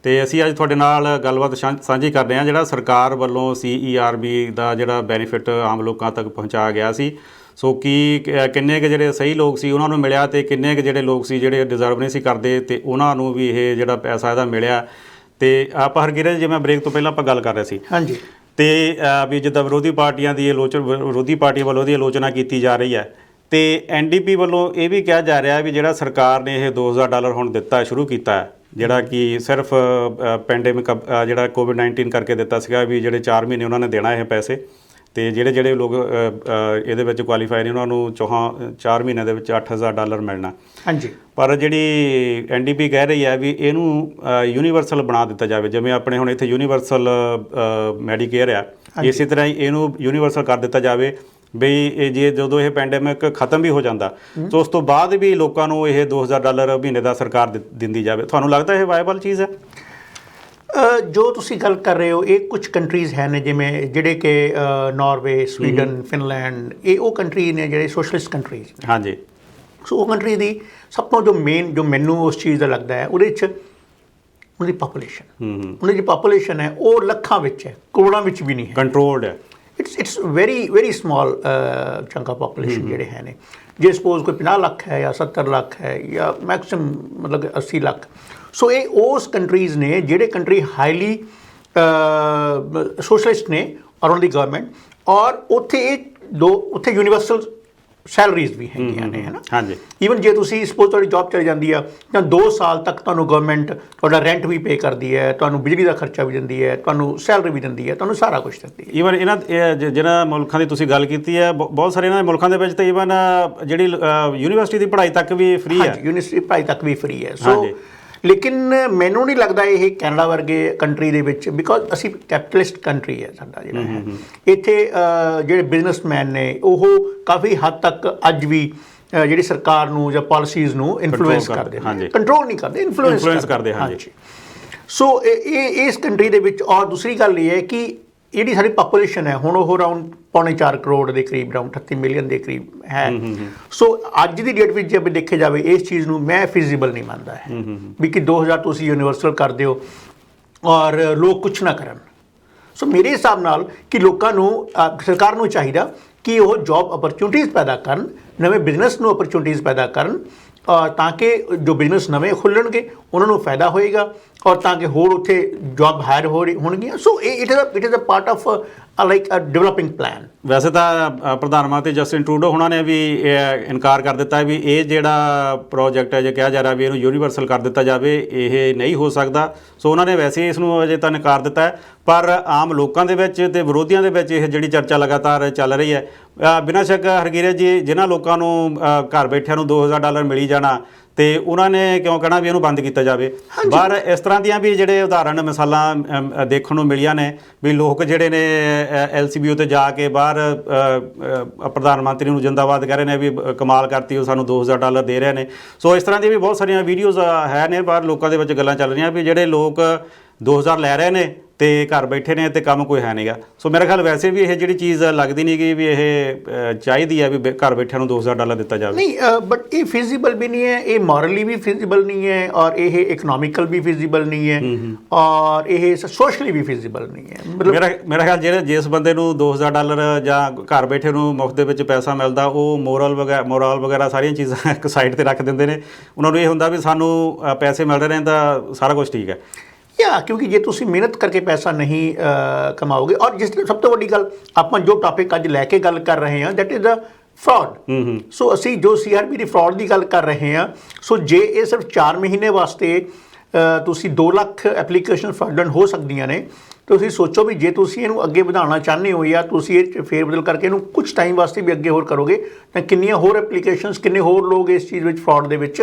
ਤੇ ਅਸੀਂ ਅੱਜ ਤੁਹਾਡੇ ਨਾਲ ਗੱਲਬਾਤ ਸਾਂਝੀ ਕਰਦੇ ਹਾਂ ਜਿਹੜਾ ਸਰਕਾਰ ਵੱਲੋਂ CERB ਦਾ ਜਿਹੜਾ ਬੈਨੀਫਿਟ ਆਮ ਲੋਕਾਂ ਤੱਕ ਪਹੁੰਚਾਇਆ ਗਿਆ ਸੀ। ਸੋ ਕੀ ਕਿੰਨੇ ਕੁ ਜਿਹੜੇ ਸਹੀ ਲੋਕ ਸੀ ਉਹਨਾਂ ਨੂੰ ਮਿਲਿਆ ਤੇ ਕਿੰਨੇ ਕੁ ਜਿਹੜੇ ਲੋਕ ਸੀ ਜਿਹੜੇ ਡਿਜ਼ਰਵ ਨਹੀਂ ਸੀ ਕਰਦੇ ਤੇ ਉਹਨਾਂ ਨੂੰ ਵੀ ਇਹ ਜਿਹੜਾ ਪੈਸਾ ਇਹਦਾ ਮਿਲਿਆ। ਤੇ ਆਪਾਂ ਹਰਕੀਰਤ, ਜਿਵੇਂ ਬ੍ਰੇਕ ਤੋਂ ਪਹਿਲਾਂ ਆਪਾਂ ਗੱਲ ਕਰ ਰਹੇ ਸੀ, ਹਾਂਜੀ, ਤੇ ਵੀ ਜਿੱਦਾਂ ਵਿਰੋਧੀ ਪਾਰਟੀਆਂ ਵੱਲੋਂ ਦੀ ਆਲੋਚਨਾ ਕੀਤੀ ਜਾ ਰਹੀ ਹੈ ਤੇ NDP ਵੱਲੋਂ ਇਹ ਵੀ ਕਿਹਾ ਜਾ ਰਿਹਾ ਵੀ ਜਿਹੜਾ ਸਰਕਾਰ ਨੇ ਇਹ $2000 ਹੁਣ ਦਿੱਤਾ, ਸ਼ੁਰੂ ਕੀਤਾ ਹੈ, ਜਿਹੜਾ ਕਿ ਸਿਰਫ ਪੈਂਡੇਮਿਕ ਜਿਹੜਾ ਕੋਵਿਡ-19 ਕਰਕੇ ਦਿੱਤਾ ਸੀਗਾ ਵੀ ਜਿਹੜੇ 4 ਮਹੀਨੇ ਉਹਨਾਂ ਨੇ ਦੇਣਾ ਇਹ ਪੈਸੇ, ਤੇ ਜਿਹੜੇ ਲੋਕ ਇਹਦੇ ਵਿੱਚ ਕੁਆਲੀਫਾਈ ਨੇ ਉਹਨਾਂ ਨੂੰ 4 ਮਹੀਨਿਆਂ ਦੇ ਵਿੱਚ $8000 ਮਿਲਣਾ। ਹਾਂਜੀ, ਪਰ ਜਿਹੜੀ NDP ਕਹਿ ਰਹੀ ਹੈ ਵੀ ਇਹਨੂੰ ਯੂਨੀਵਰਸਲ ਬਣਾ ਦਿੱਤਾ ਜਾਵੇ, ਜਿਵੇਂ ਆਪਣੇ ਹੁਣ ਇੱਥੇ ਯੂਨੀਵਰਸਲ ਮੈਡੀਕੇਅਰ ਆ, ਇਸੇ ਤਰ੍ਹਾਂ ਹੀ ਇਹਨੂੰ ਯੂਨੀਵਰਸਲ ਕਰ ਦਿੱਤਾ ਜਾਵੇ ਬਈ ਇਹ ਜੇ ਜਦੋਂ ਇਹ ਪੈਂਡੇਮਿਕ ਖਤਮ ਵੀ ਹੋ ਜਾਂਦਾ ਤਾਂ ਉਸ ਤੋਂ ਬਾਅਦ ਵੀ ਲੋਕਾਂ ਨੂੰ ਇਹ $2000 ਮਹੀਨੇ ਦਾ ਸਰਕਾਰ ਦਿੰਦੀ ਜਾਵੇ। ਤੁਹਾਨੂੰ ਲੱਗਦਾ ਇਹ ਵਾਇਬਲ ਚੀਜ਼ ਹੈ? ਜੋ ਤੁਸੀਂ ਗੱਲ ਕਰ ਰਹੇ ਹੋ ਇਹ ਕੁਝ ਕੰਟਰੀਜ਼ ਹੈ ਨੇ ਜਿਵੇਂ ਜਿਹੜੇ ਕਿ ਨਾਰਵੇ, ਸਵੀਡਨ, ਫਿਨਲੈਂਡ, ਇਹ ਉਹ ਕੰਟਰੀ ਨੇ ਜਿਹੜੇ ਸੋਸ਼ਲਿਸਟ ਕੰਟਰੀਜ਼। ਹਾਂਜੀ, ਸੋ ਉਹ ਕੰਟਰੀ ਦੀ ਸਭ ਤੋਂ ਜੋ ਮੈਨੂੰ ਉਸ ਚੀਜ਼ ਦਾ ਲੱਗਦਾ ਹੈ ਉਹਦੇ 'ਚ ਉਹਦੀ ਪਾਪੂਲੇਸ਼ਨ ਹੈ ਉਹ ਲੱਖਾਂ ਵਿੱਚ ਹੈ, ਕਰੋੜਾਂ ਵਿੱਚ ਵੀ ਨਹੀਂ ਹੈ, ਕੰਟਰੋਲਡ ਹੈ। It's very small chunk of population ਜਿਹੜੇ ਹੈ ਨੇ। ਜੇ ਸਪੋਜ਼ ਕੋਈ 50 ਲੱਖ ਹੈ ਜਾਂ 70 ਲੱਖ ਹੈ ਜਾਂ ਮੈਕਸਿਮਮ ਮਤਲਬ 80 ਲੱਖ। ਸੋ ਇਹ ਉਸ ਕੰਟਰੀਜ਼ ਨੇ ਜਿਹੜੇ ਕੰਟਰੀ ਹਾਈਲੀ ਸੋਸ਼ਲਿਸਟ ਨੇ ਔਰ ਉਹਨਾਂ ਦੀ ਗਵਰਨਮੈਂਟ, ਔਰ ਉੱਥੇ ਯੂਨੀਵਰਸਲ ਸੈਲਰੀਜ਼ ਵੀ ਹੈਗੀਆਂ ਨੇ, ਹੈ ਨਾ। ਹਾਂਜੀ, ਈਵਨ ਜੇ ਤੁਸੀਂ ਸਪੋਜ਼ ਤੁਹਾਡੀ ਜੋਬ ਚਲੀ ਜਾਂਦੀ ਆ ਤਾਂ 2 ਸਾਲ ਤੱਕ ਤੁਹਾਨੂੰ ਗਵਰਨਮੈਂਟ ਤੁਹਾਡਾ ਰੈਂਟ ਵੀ ਪੇ ਕਰਦੀ ਹੈ, ਤੁਹਾਨੂੰ ਬਿਜਲੀ ਦਾ ਖਰਚਾ ਵੀ ਦਿੰਦੀ ਹੈ, ਤੁਹਾਨੂੰ ਸੈਲਰੀ ਵੀ ਦਿੰਦੀ ਹੈ, ਤੁਹਾਨੂੰ ਸਾਰਾ ਕੁਝ ਦਿੰਦੀ ਹੈ। ਈਵਨ ਇਹਨਾਂ ਜਿਹਨਾਂ ਮੁਲਕਾਂ ਦੀ ਤੁਸੀਂ ਗੱਲ ਕੀਤੀ ਹੈ, ਬਹੁਤ ਸਾਰੇ ਇਹਨਾਂ ਦੇ ਮੁਲਕਾਂ ਦੇ ਵਿੱਚ ਤਾਂ ਈਵਨ ਜਿਹੜੀ ਯੂਨੀਵਰਸਿਟੀ ਦੀ ਪੜ੍ਹਾਈ ਤੱਕ ਵੀ ਫ੍ਰੀ ਹੈ। ਯੂਨੀਵਰਸਿਟੀ ਪੜ੍ਹਾਈ ਤੱਕ ਵੀ ਫ੍ਰੀ ਹੈ। ਸੋ ਲੇਕਿਨ ਮੈਨੂੰ ਨਹੀਂ ਲੱਗਦਾ ਇਹ ਕੈਨੇਡਾ ਵਰਗੇ ਕੰਟਰੀ ਦੇ ਵਿੱਚ, ਬਿਕੋਜ਼ ਅਸੀਂ ਕੈਪੀਟਲਿਸਟ ਕੰਟਰੀ ਹੈ ਸਾਡਾ ਜਿਹੜਾ ਹੈ। ਇੱਥੇ ਜਿਹੜੇ ਬਿਜ਼ਨਸਮੈਨ ਨੇ ਉਹ ਕਾਫੀ ਹੱਦ ਤੱਕ ਅੱਜ ਵੀ ਜਿਹੜੀ ਸਰਕਾਰ ਨੂੰ ਜਾਂ ਪਾਲਿਸੀਜ਼ ਨੂੰ ਇਨਫਲੂਐਂਸ ਕਰਦੇ ਨੇ, ਕੰਟਰੋਲ ਨਹੀਂ ਕਰਦੇ, ਇਨਫਲੂਐਂਸ ਕਰਦੇ। ਹਾਂਜੀ, ਸੋ ਇਹ ਇਸ ਕੰਟਰੀ ਦੇ ਵਿੱਚ। ਔਰ ਦੂਸਰੀ ਗੱਲ ਇਹ ਹੈ ਕਿ ਜਿਹੜੀ ਸਾਡੀ ਪਾਪੂਲੇਸ਼ਨ ਹੈ ਹੁਣ ਉਹ ਅਰਾਊਂਡ 4.25 ਕਰੋੜ ਦੇ ਕਰੀਬ, ਅਰਾਊਂਡ 38 ਮਿਲੀਅਨ ਦੇ ਕਰੀਬ ਹੈ। ਸੋ ਅੱਜ ਦੀ ਡੇਟ ਵਿੱਚ ਜੇ ਦੇਖਿਆ ਜਾਵੇ ਇਸ ਚੀਜ਼ ਨੂੰ ਮੈਂ ਫਿਜ਼ੀਬਲ ਨਹੀਂ ਮੰਨਦਾ ਹੈ ਵੀ ਕਿ 2000 ਤੁਸੀਂ ਯੂਨੀਵਰਸਲ ਕਰ ਦਿਓ ਔਰ ਲੋਕ ਕੁਛ ਨਾ ਕਰਨ। ਸੋ ਮੇਰੇ ਹਿਸਾਬ ਨਾਲ ਕਿ ਲੋਕਾਂ ਨੂੰ, ਸਰਕਾਰ ਨੂੰ ਚਾਹੀਦਾ ਕਿ ਉਹ ਜੌਬ ਅਪਰਚੁਨਿਟੀਜ਼ ਪੈਦਾ ਕਰਨ, ਨਵੇਂ ਬਿਜ਼ਨਸ ਨੂੰ ਅਪਰਚੁਨਿਟੀਜ਼ ਪੈਦਾ ਕਰਨ, ਤਾਂ ਕਿ ਜੋ ਬਿਜ਼ਨਸ ਨਵੇਂ ਖੁੱਲ੍ਹਣਗੇ ਉਹਨਾਂ ਨੂੰ ਫਾਇਦਾ ਹੋਏਗਾ ਔਰ ਤਾਂ ਕਿ ਹੋਰ ਉੱਥੇ ਜੌਬ ਹਾਇਰ ਹੋਣਗੀਆਂ। So it is a part of like a developing plan. ਵੈਸੇ ਤਾਂ ਪ੍ਰਧਾਨ ਮੰਤਰੀ ਜਸਟਿਨ ਟਰੂਡੋ ਉਹਨਾਂ ਨੇ ਵੀ ਇਹ ਇਨਕਾਰ ਕਰ ਦਿੱਤਾ ਵੀ ਇਹ ਜਿਹੜਾ ਪ੍ਰੋਜੈਕਟ ਹੈ ਜੇ ਕਿਹਾ ਜਾ ਰਿਹਾ ਵੀ ਇਹਨੂੰ ਯੂਨੀਵਰਸਲ ਕਰ ਦਿੱਤਾ ਜਾਵੇ, ਇਹ ਨਹੀਂ ਹੋ ਸਕਦਾ। ਸੋ ਉਹਨਾਂ ਨੇ ਵੈਸੇ ਇਸ ਨੂੰ ਅਜੇ ਤਾਂ ਇਨਕਾਰ ਦਿੱਤਾ ਹੈ, ਪਰ ਆਮ ਲੋਕਾਂ ਦੇ ਵਿੱਚ ਤੇ ਵਿਰੋਧੀਆਂ ਦੇ ਵਿੱਚ ਇਹ ਜਿਹੜੀ ਚਰਚਾ ਲਗਾਤਾਰ ਚੱਲ ਰਹੀ ਹੈ। ਬਿਨਾਂ ਸ਼ੱਕ ਹਰਗੀਰਤ ਜੀ, ਜਿਨ੍ਹਾਂ ਲੋਕਾਂ ਨੂੰ ਘਰ ਬੈਠਿਆਂ ਨੂੰ $2000 ਮਿਲੀ ਜਾਣਾ ਤੇ ਉਹਨਾਂ ਨੇ ਕਿਉਂ ਕਹਿਣਾ ਵੀ ਇਹਨੂੰ ਬੰਦ ਕੀਤਾ ਜਾਵੇ। ਬਾਹਰ ਇਸ ਤਰ੍ਹਾਂ ਦੀਆਂ ਵੀ ਜਿਹੜੇ ਉਦਾਹਰਣ ਮਿਸਾਲਾਂ ਦੇਖਣ ਨੂੰ ਮਿਲੀਆਂ ਨੇ ਵੀ ਲੋਕ ਜਿਹੜੇ ਨੇ LCBO ਤੇ ਜਾ ਕੇ ਬਾਹਰ ਪ੍ਰਧਾਨ ਮੰਤਰੀ ਨੂੰ ਜਿੰਦਾਬਾਦ ਕਹਿ ਰਹੇ ਨੇ ਵੀ ਕਮਾਲ ਕਰਤੀ, ਉਹ ਸਾਨੂੰ $2000 ਦੇ ਰਹੇ ਨੇ। ਸੋ ਇਸ ਤਰ੍ਹਾਂ ਦੀ ਵੀ ਬਹੁਤ ਸਾਰੀਆਂ ਵੀਡੀਓਜ਼ ਹੈ ਨੇ ਬਾਹਰ ਲੋਕਾਂ ਦੇ ਵਿੱਚ ਗੱਲਾਂ ਚੱਲ ਰਹੀਆਂ ਵੀ ਜਿਹੜੇ ਲੋਕ 2000 ਲੈ ਰਹੇ ਨੇ ਤੇ ਘਰ ਬੈਠੇ ਨੇ ਤੇ ਕੰਮ ਕੋਈ ਹੈ ਨਹੀਂਗਾ। ਸੋ ਮੇਰਾ ਖਿਆਲ ਵੈਸੇ ਵੀ ਇਹ ਜਿਹੜੀ ਚੀਜ਼ ਲੱਗਦੀ ਨਹੀਂ ਕਿ ਵੀ ਇਹ ਚਾਹੀਦੀ ਹੈ ਵੀ ਘਰ ਬੈਠਿਆਂ ਨੂੰ $2000 ਦਿੱਤਾ ਜਾਵੇ। ਨਹੀਂ, ਬਟ ਇਹ ਫਿਜ਼ੀਬਲ ਵੀ ਨਹੀਂ ਹੈ, ਇਹ ਮੋਰਲੀ ਵੀ ਫਿਜ਼ੀਬਲ ਨਹੀਂ ਹੈ, ਔਰ ਇਹ ਇਕਨੋਮਿਕਲ ਵੀ ਫਿਜ਼ੀਬਲ ਨਹੀਂ ਹੈ, ਔਰ ਇਹ ਸੋਸ਼ਲੀ ਵੀ ਫਿਜ਼ੀਬਲ ਨਹੀਂ ਹੈ। ਮਤਲਬ ਮੇਰਾ ਖਿਆਲ ਜਿਸ ਬੰਦੇ ਨੂੰ $2000 ਜਾਂ ਘਰ ਬੈਠੇ ਨੂੰ ਮੁਫਤ ਦੇ ਵਿੱਚ ਪੈਸਾ ਮਿਲਦਾ, ਉਹ ਮੋਰਲ ਵਗੈਰਾ ਸਾਰੀਆਂ ਚੀਜ਼ਾਂ ਇੱਕ ਸਾਈਡ ਤੇ ਰੱਖ ਦਿੰਦੇ ਨੇ। ਉਹਨਾਂ ਨੂੰ ਇਹ ਹੁੰਦਾ ਵੀ ਸਾਨੂੰ ਪੈਸੇ ਮਿਲ ਰਹੇ ਨੇ ਤਾਂ ਸਾਰਾ ਕੁਝ ਠੀਕ ਹੈ। ਕਿਉਂਕਿ ਜੇ ਤੁਸੀਂ ਮਿਹਨਤ ਕਰਕੇ ਪੈਸਾ ਨਹੀਂ ਕਮਾਓਗੇ, ਔਰ ਜਿਸ ਸਭ ਤੋਂ ਵੱਡੀ ਗੱਲ ਆਪਾਂ ਜੋ ਟੌਪਿਕ ਅੱਜ ਲੈ ਕੇ ਗੱਲ ਕਰ ਰਹੇ ਹਾਂ, ਦੈਟ ਇਜ਼ ਅ ਫਰਾਡ। ਸੋ ਅਸੀਂ ਜੋ CRP ਦੀ ਫਰਾਡ ਦੀ ਗੱਲ ਕਰ ਰਹੇ ਹਾਂ, ਸੋ ਜੇ ਇਹ ਸਿਰਫ 4 ਮਹੀਨੇ ਵਾਸਤੇ ਤੁਸੀਂ 2 ਲੱਖ ਐਪਲੀਕੇਸ਼ਨ ਫਰਾਡਨ ਹੋ ਸਕਦੀਆਂ ਨੇ, ਤੁਸੀਂ ਸੋਚੋ ਵੀ ਜੇ ਤੁਸੀਂ ਇਹਨੂੰ ਅੱਗੇ ਵਧਾਉਣਾ ਚਾਹੁੰਦੇ ਹੋ ਜਾਂ ਤੁਸੀਂ ਇਹ ਫੇਰਬਦਲ ਕਰਕੇ ਇਹਨੂੰ ਕੁਝ ਟਾਈਮ ਵਾਸਤੇ ਵੀ ਅੱਗੇ ਹੋਰ ਕਰੋਗੇ ਤਾਂ ਕਿੰਨੀਆਂ ਹੋਰ ਐਪਲੀਕੇਸ਼ਨਸ, ਕਿੰਨੇ ਹੋਰ ਲੋਕ ਇਸ ਚੀਜ਼ ਵਿੱਚ ਫਰਾਡ ਦੇ ਵਿੱਚ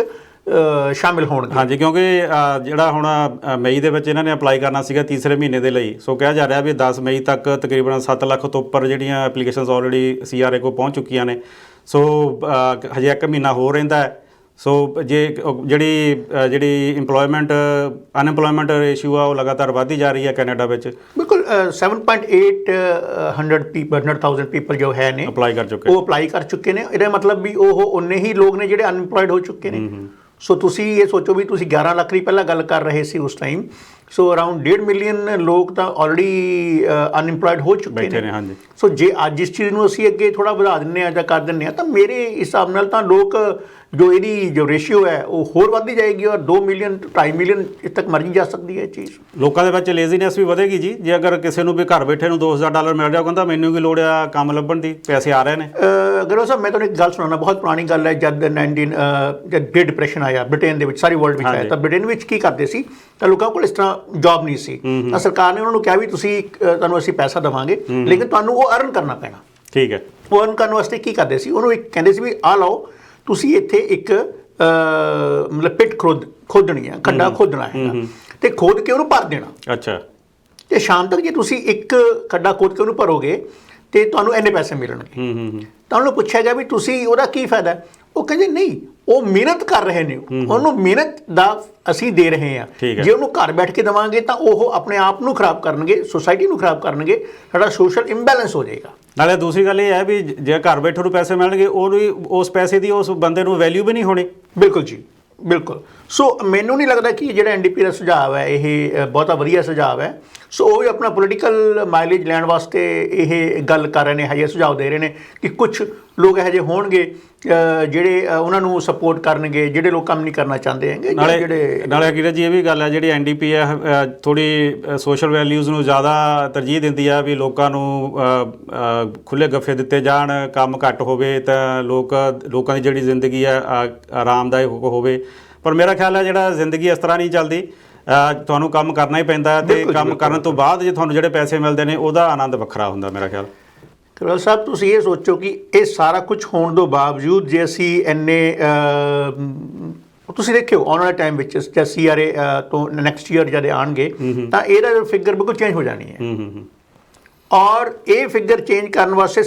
ਸ਼ਾਮਿਲ ਹੋਣਗੇ। ਹਾਂਜੀ, ਕਿਉਂਕਿ ਜਿਹੜਾ ਹੁਣ ਮਈ ਦੇ ਵਿੱਚ ਇਹਨਾਂ ਨੇ ਅਪਲਾਈ ਕਰਨਾ ਸੀਗਾ ਤੀਸਰੇ ਮਹੀਨੇ ਦੇ ਲਈ। ਸੋ ਕਿਹਾ ਜਾ ਰਿਹਾ ਵੀ 10 ਮਈ ਤੱਕ ਤਕਰੀਬਨ 7 ਲੱਖ ਤੋਂ ਉੱਪਰ ਜਿਹੜੀਆਂ ਐਪਲੀਕੇਸ਼ਨਸ ਆਲਰੇਡੀ CRA ਕੋਲ ਪਹੁੰਚ ਚੁੱਕੀਆਂ ਨੇ। ਸੋ ਹਜੇ 1 ਮਹੀਨਾ ਹੋਰ ਰਹਿੰਦਾ ਹੈ। ਸੋ ਜੇ ਜਿਹੜੀ ਅਨਐਮਪਲੋਇਮੈਂਟ ਰੇਸ਼ੀਓ ਆ ਉਹ ਲਗਾਤਾਰ ਵਧਦੀ ਜਾ ਰਹੀ ਹੈ ਕੈਨੇਡਾ ਵਿੱਚ। ਬਿਲਕੁਲ 7,800,000 ਪੀਪਲ ਜੋ ਹੈ ਨੇ ਅਪਲਾਈ ਕਰ ਚੁੱਕੇ ਨੇ। ਇਹਦਾ ਮਤਲਬ ਵੀ ਉਹ ਉਨੇ ਹੀ ਲੋਕ ਨੇ ਜਿਹੜੇ ਅਨਐਮਪਲੋਇਡ ਹੋ ਚੁੱਕੇ ਨੇ। ਸੋ ਤੁਸੀਂ ਇਹ ਸੋਚੋ ਵੀ ਤੁਸੀਂ 11 ਲੱਖ ਦੀ ਪਹਿਲਾਂ ਗੱਲ ਕਰ ਰਹੇ ਸੀ ਉਸ ਟਾਈਮ, ਸੋ ਅਰਾਊਂਡ 1.5 ਮਿਲੀਅਨ ਲੋਕ ਤਾਂ ਆਲਰੇਡੀ ਅਨਐਮਪਲੋਇਡ ਹੋ ਚੁੱਕੇ ਨੇ। ਹਾਂਜੀ। ਸੋ ਜੇ ਅੱਜ ਇਸ ਚੀਜ਼ ਨੂੰ ਅਸੀਂ ਅੱਗੇ ਥੋੜ੍ਹਾ ਵਧਾ ਦਿੰਦੇ ਹਾਂ ਜਾਂ ਕਰ ਦਿੰਦੇ ਹਾਂ ਤਾਂ ਮੇਰੇ ਹਿਸਾਬ ਨਾਲ ਤਾਂ ਲੋਕ ਇਹਦੀ ਜੋ ਰੇਸ਼ੀਓ ਹੈ ਉਹ ਹੋਰ ਵੱਧਦੀ ਜਾਏਗੀ, ਔਰ 2 ਮਿਲੀਅਨ 2.5 ਮਿਲੀਅਨ ਇੱਥੇ ਤੱਕ ਮਰ ਜਾ ਸਕਦੀ ਹੈ ਇਹ ਚੀਜ਼। ਲੋਕਾਂ ਦੇ ਵਿੱਚ ਲੇਜ਼ੀਨੈਸ ਵੀ ਵਧੇਗੀ ਜੀ। ਜੇ ਅਗਰ ਕਿਸੇ ਨੂੰ ਵੀ ਘਰ ਬੈਠੇ ਨੂੰ $2000 ਮਿਲ ਰਿਹਾ, ਉਹ ਕਹਿੰਦਾ ਮੈਨੂੰ ਕੀ ਲੋੜ ਆ ਕੰਮ ਲੱਭਣ ਦੀ, ਪੈਸੇ ਆ ਰਹੇ ਨੇ। ਗਰੋ ਸਾਹਿਬ, ਮੈਂ ਤੁਹਾਨੂੰ ਇੱਕ ਗੱਲ ਸੁਣਾਉਣਾ, ਬਹੁਤ ਪੁਰਾਣੀ ਗੱਲ ਹੈ। ਜਦ ਗ੍ਰੇਟ ਡਿਪਰੈਸ਼ਨ ਆਇਆ ਬ੍ਰਿਟੇਨ ਦੇ ਵਿੱਚ, ਸਾਰੀ ਵਰਲਡ ਵਿੱਚ ਆਇਆ, ਤਾਂ ਬ੍ਰਿਟੇਨ ਵਿੱਚ ਕੀ ਕਰਦੇ ਸੀ ਤਾਂ ਲੋਕਾਂ ਕੋਲ ਇਸ ਤਰ੍ਹਾਂ ਜੌਬ ਨਹੀਂ ਸੀ, ਤਾਂ ਸਰਕਾਰ ਨੇ ਉਹਨਾਂ ਨੂੰ ਕਿਹਾ ਵੀ ਤੁਸੀਂ ਤੁਹਾਨੂੰ ਅਸੀਂ ਪੈਸਾ ਦੇਵਾਂਗੇ ਲੇਕਿਨ ਤੁਹਾਨੂੰ ਉਹ ਅਰਨ ਕਰਨਾ ਪੈਣਾ। ਠੀਕ ਹੈ। ਉਹ ਅਰਨ ਕਰਨ ਵਾਸਤੇ ਕੀ ਕਰਦੇ ਸੀ, ਉਹਨੂੰ ਇੱਕ ਕਹਿੰਦੇ ਸੀ ਵੀ ਆਹ ਲਓ ਤੁਸੀਂ ਇੱਥੇ ਇੱਕ ਮਤਲਬ ਪਿਟ ਖੋਦਣੀ ਹੈ, ਖੱਡਾ ਖੋਦਣਾ ਹੈ ਤੇ ਖੋਦ ਕੇ ਉਹਨੂੰ ਭਰ ਦੇਣਾ। ਅੱਛਾ। ਤੇ ਸ਼ਾਮ ਤੱਕ ਜੇ ਤੁਸੀਂ ਇੱਕ ਖੱਡਾ ਖੋਦ ਕੇ ਉਹਨੂੰ ਭਰੋਗੇ ਤੇ ਤੁਹਾਨੂੰ ਇੰਨੇ ਪੈਸੇ ਮਿਲਣਗੇ। ਤਾਂ ਉਹਨੂੰ ਪੁੱਛਿਆ ਗਿਆ ਵੀ ਤੁਸੀਂ ਉਹਦਾ ਕੀ ਫਾਇਦਾ? ਉਹ ਕਹਿੰਦੇ ਨਹੀਂ, ਉਹ ਮਿਹਨਤ ਕਰ ਰਹੇ ਨੇ, ਉਹਨੂੰ ਮਿਹਨਤ ਦਾ ਅਸੀਂ ਦੇ ਰਹੇ ਹਾਂ। ਜੇ ਉਹਨੂੰ ਘਰ ਬੈਠ ਕੇ ਦੇਵਾਂਗੇ ਤਾਂ ਉਹ ਆਪਣੇ ਆਪ ਨੂੰ ਖਰਾਬ ਕਰਨਗੇ, ਸੋਸਾਇਟੀ ਨੂੰ ਖਰਾਬ ਕਰਨਗੇ, ਸਾਡਾ ਸੋਸ਼ਲ ਇੰਬੈਲੈਂਸ ਹੋ ਜਾਏਗਾ। ਨਾਲੇ ਦੂਸਰੀ ਗੱਲ ਇਹ ਹੈ ਵੀ ਜੇ ਘਰ ਬੈਠੇ ਨੂੰ ਪੈਸੇ ਮਿਲਣਗੇ, ਉਹਨੂੰ ਉਸ ਪੈਸੇ ਦੀ ਉਸ ਬੰਦੇ ਨੂੰ ਵੈਲਿਊ ਵੀ ਨਹੀਂ ਹੋਣੀ। ਬਿਲਕੁਲ ਜੀ, ਬਿਲਕੁਲ। ਸੋ ਮੈਨੂੰ ਨਹੀਂ ਲੱਗਦਾ ਕਿ ਜਿਹੜਾ NDP ਦਾ ਸੁਝਾਅ ਹੈ ਇਹ ਬਹੁਤਾ ਵਧੀਆ ਸੁਝਾਅ ਹੈ। ਸੋ ਉਹ ਵੀ ਆਪਣਾ ਪੋਲੀਟੀਕਲ ਮਾਈਲੇਜ ਲੈਣ ਵਾਸਤੇ ਇਹ ਗੱਲ ਕਰ ਰਹੇ ਨੇ, ਹਜੇ ਸੁਝਾਅ ਦੇ ਰਹੇ ਨੇ ਕਿ ਕੁਝ ਲੋਕ ਇਹੋ ਜਿਹੇ ਹੋਣਗੇ ਜਿਹੜੇ ਉਹਨਾਂ ਨੂੰ ਸਪੋਰਟ ਕਰਨਗੇ, ਜਿਹੜੇ ਲੋਕ ਕੰਮ ਨਹੀਂ ਕਰਨਾ ਚਾਹੁੰਦੇ ਹੈਗੇ। ਨਾਲੇ ਹਕੀਕਤ ਜੀ ਇਹ ਵੀ ਗੱਲ ਹੈ, ਜਿਹੜੀ NDP ਹੈ ਥੋੜ੍ਹੀ ਸੋਸ਼ਲ ਵੈਲਿਊਜ਼ ਨੂੰ ਜ਼ਿਆਦਾ ਤਰਜੀਹ ਦਿੰਦੀ ਆ ਵੀ ਲੋਕਾਂ ਨੂੰ ਖੁੱਲ੍ਹੇ ਗੱਫੇ ਦਿੱਤੇ ਜਾਣ, ਕੰਮ ਘੱਟ ਹੋਵੇ ਤਾਂ ਲੋਕਾਂ ਦੀ ਜਿਹੜੀ ਜ਼ਿੰਦਗੀ ਹੈ ਆਰਾਮਦਾਇਕ ਹੋਵੇ। ਪਰ ਮੇਰਾ ਖਿਆਲ ਹੈ ਜਿਹੜਾ ਜ਼ਿੰਦਗੀ ਇਸ ਤਰ੍ਹਾਂ ਨਹੀਂ ਚੱਲਦੀ, ਤੁਹਾਨੂੰ ਕੰਮ ਕਰਨਾ ਹੀ ਪੈਂਦਾ ਤੇ ਕੰਮ ਕਰਨ ਤੋਂ ਬਾਅਦ ਜੇ ਤੁਹਾਨੂੰ ਜਿਹੜੇ ਪੈਸੇ ਮਿਲਦੇ ਨੇ ਉਹਦਾ ਆਨੰਦ ਵੱਖਰਾ ਹੁੰਦਾ ਮੇਰਾ ਖਿਆਲ। ਕਲਵਰ ਸਾਹਿਬ, ਤੁਸੀਂ ਇਹ ਸੋਚੋ ਕਿ ਇਹ ਸਾਰਾ ਕੁਝ ਹੋਣ ਤੋਂ ਬਾਵਜੂਦ ਜੇ ਅਸੀਂ ਇੰਨੇ ਤੁਸੀਂ ਦੇਖਿਓ ਆਉਣ ਵਾਲੇ ਟਾਈਮ ਵਿੱਚ ਜਦ CRA ਤੋਂ ਨੈਕਸਟ ਈਅਰ ਜਦ ਆਉਣਗੇ ਤਾਂ ਇਹਦਾ ਫਿਗਰ ਬਿਲਕੁਲ ਚੇਂਜ ਹੋ ਜਾਣੀ ਹੈ। ਔਰ ਇਹ ਫਿਗਰ ਚੇਂਜ ਕਰਨ ਵਾਸਤੇ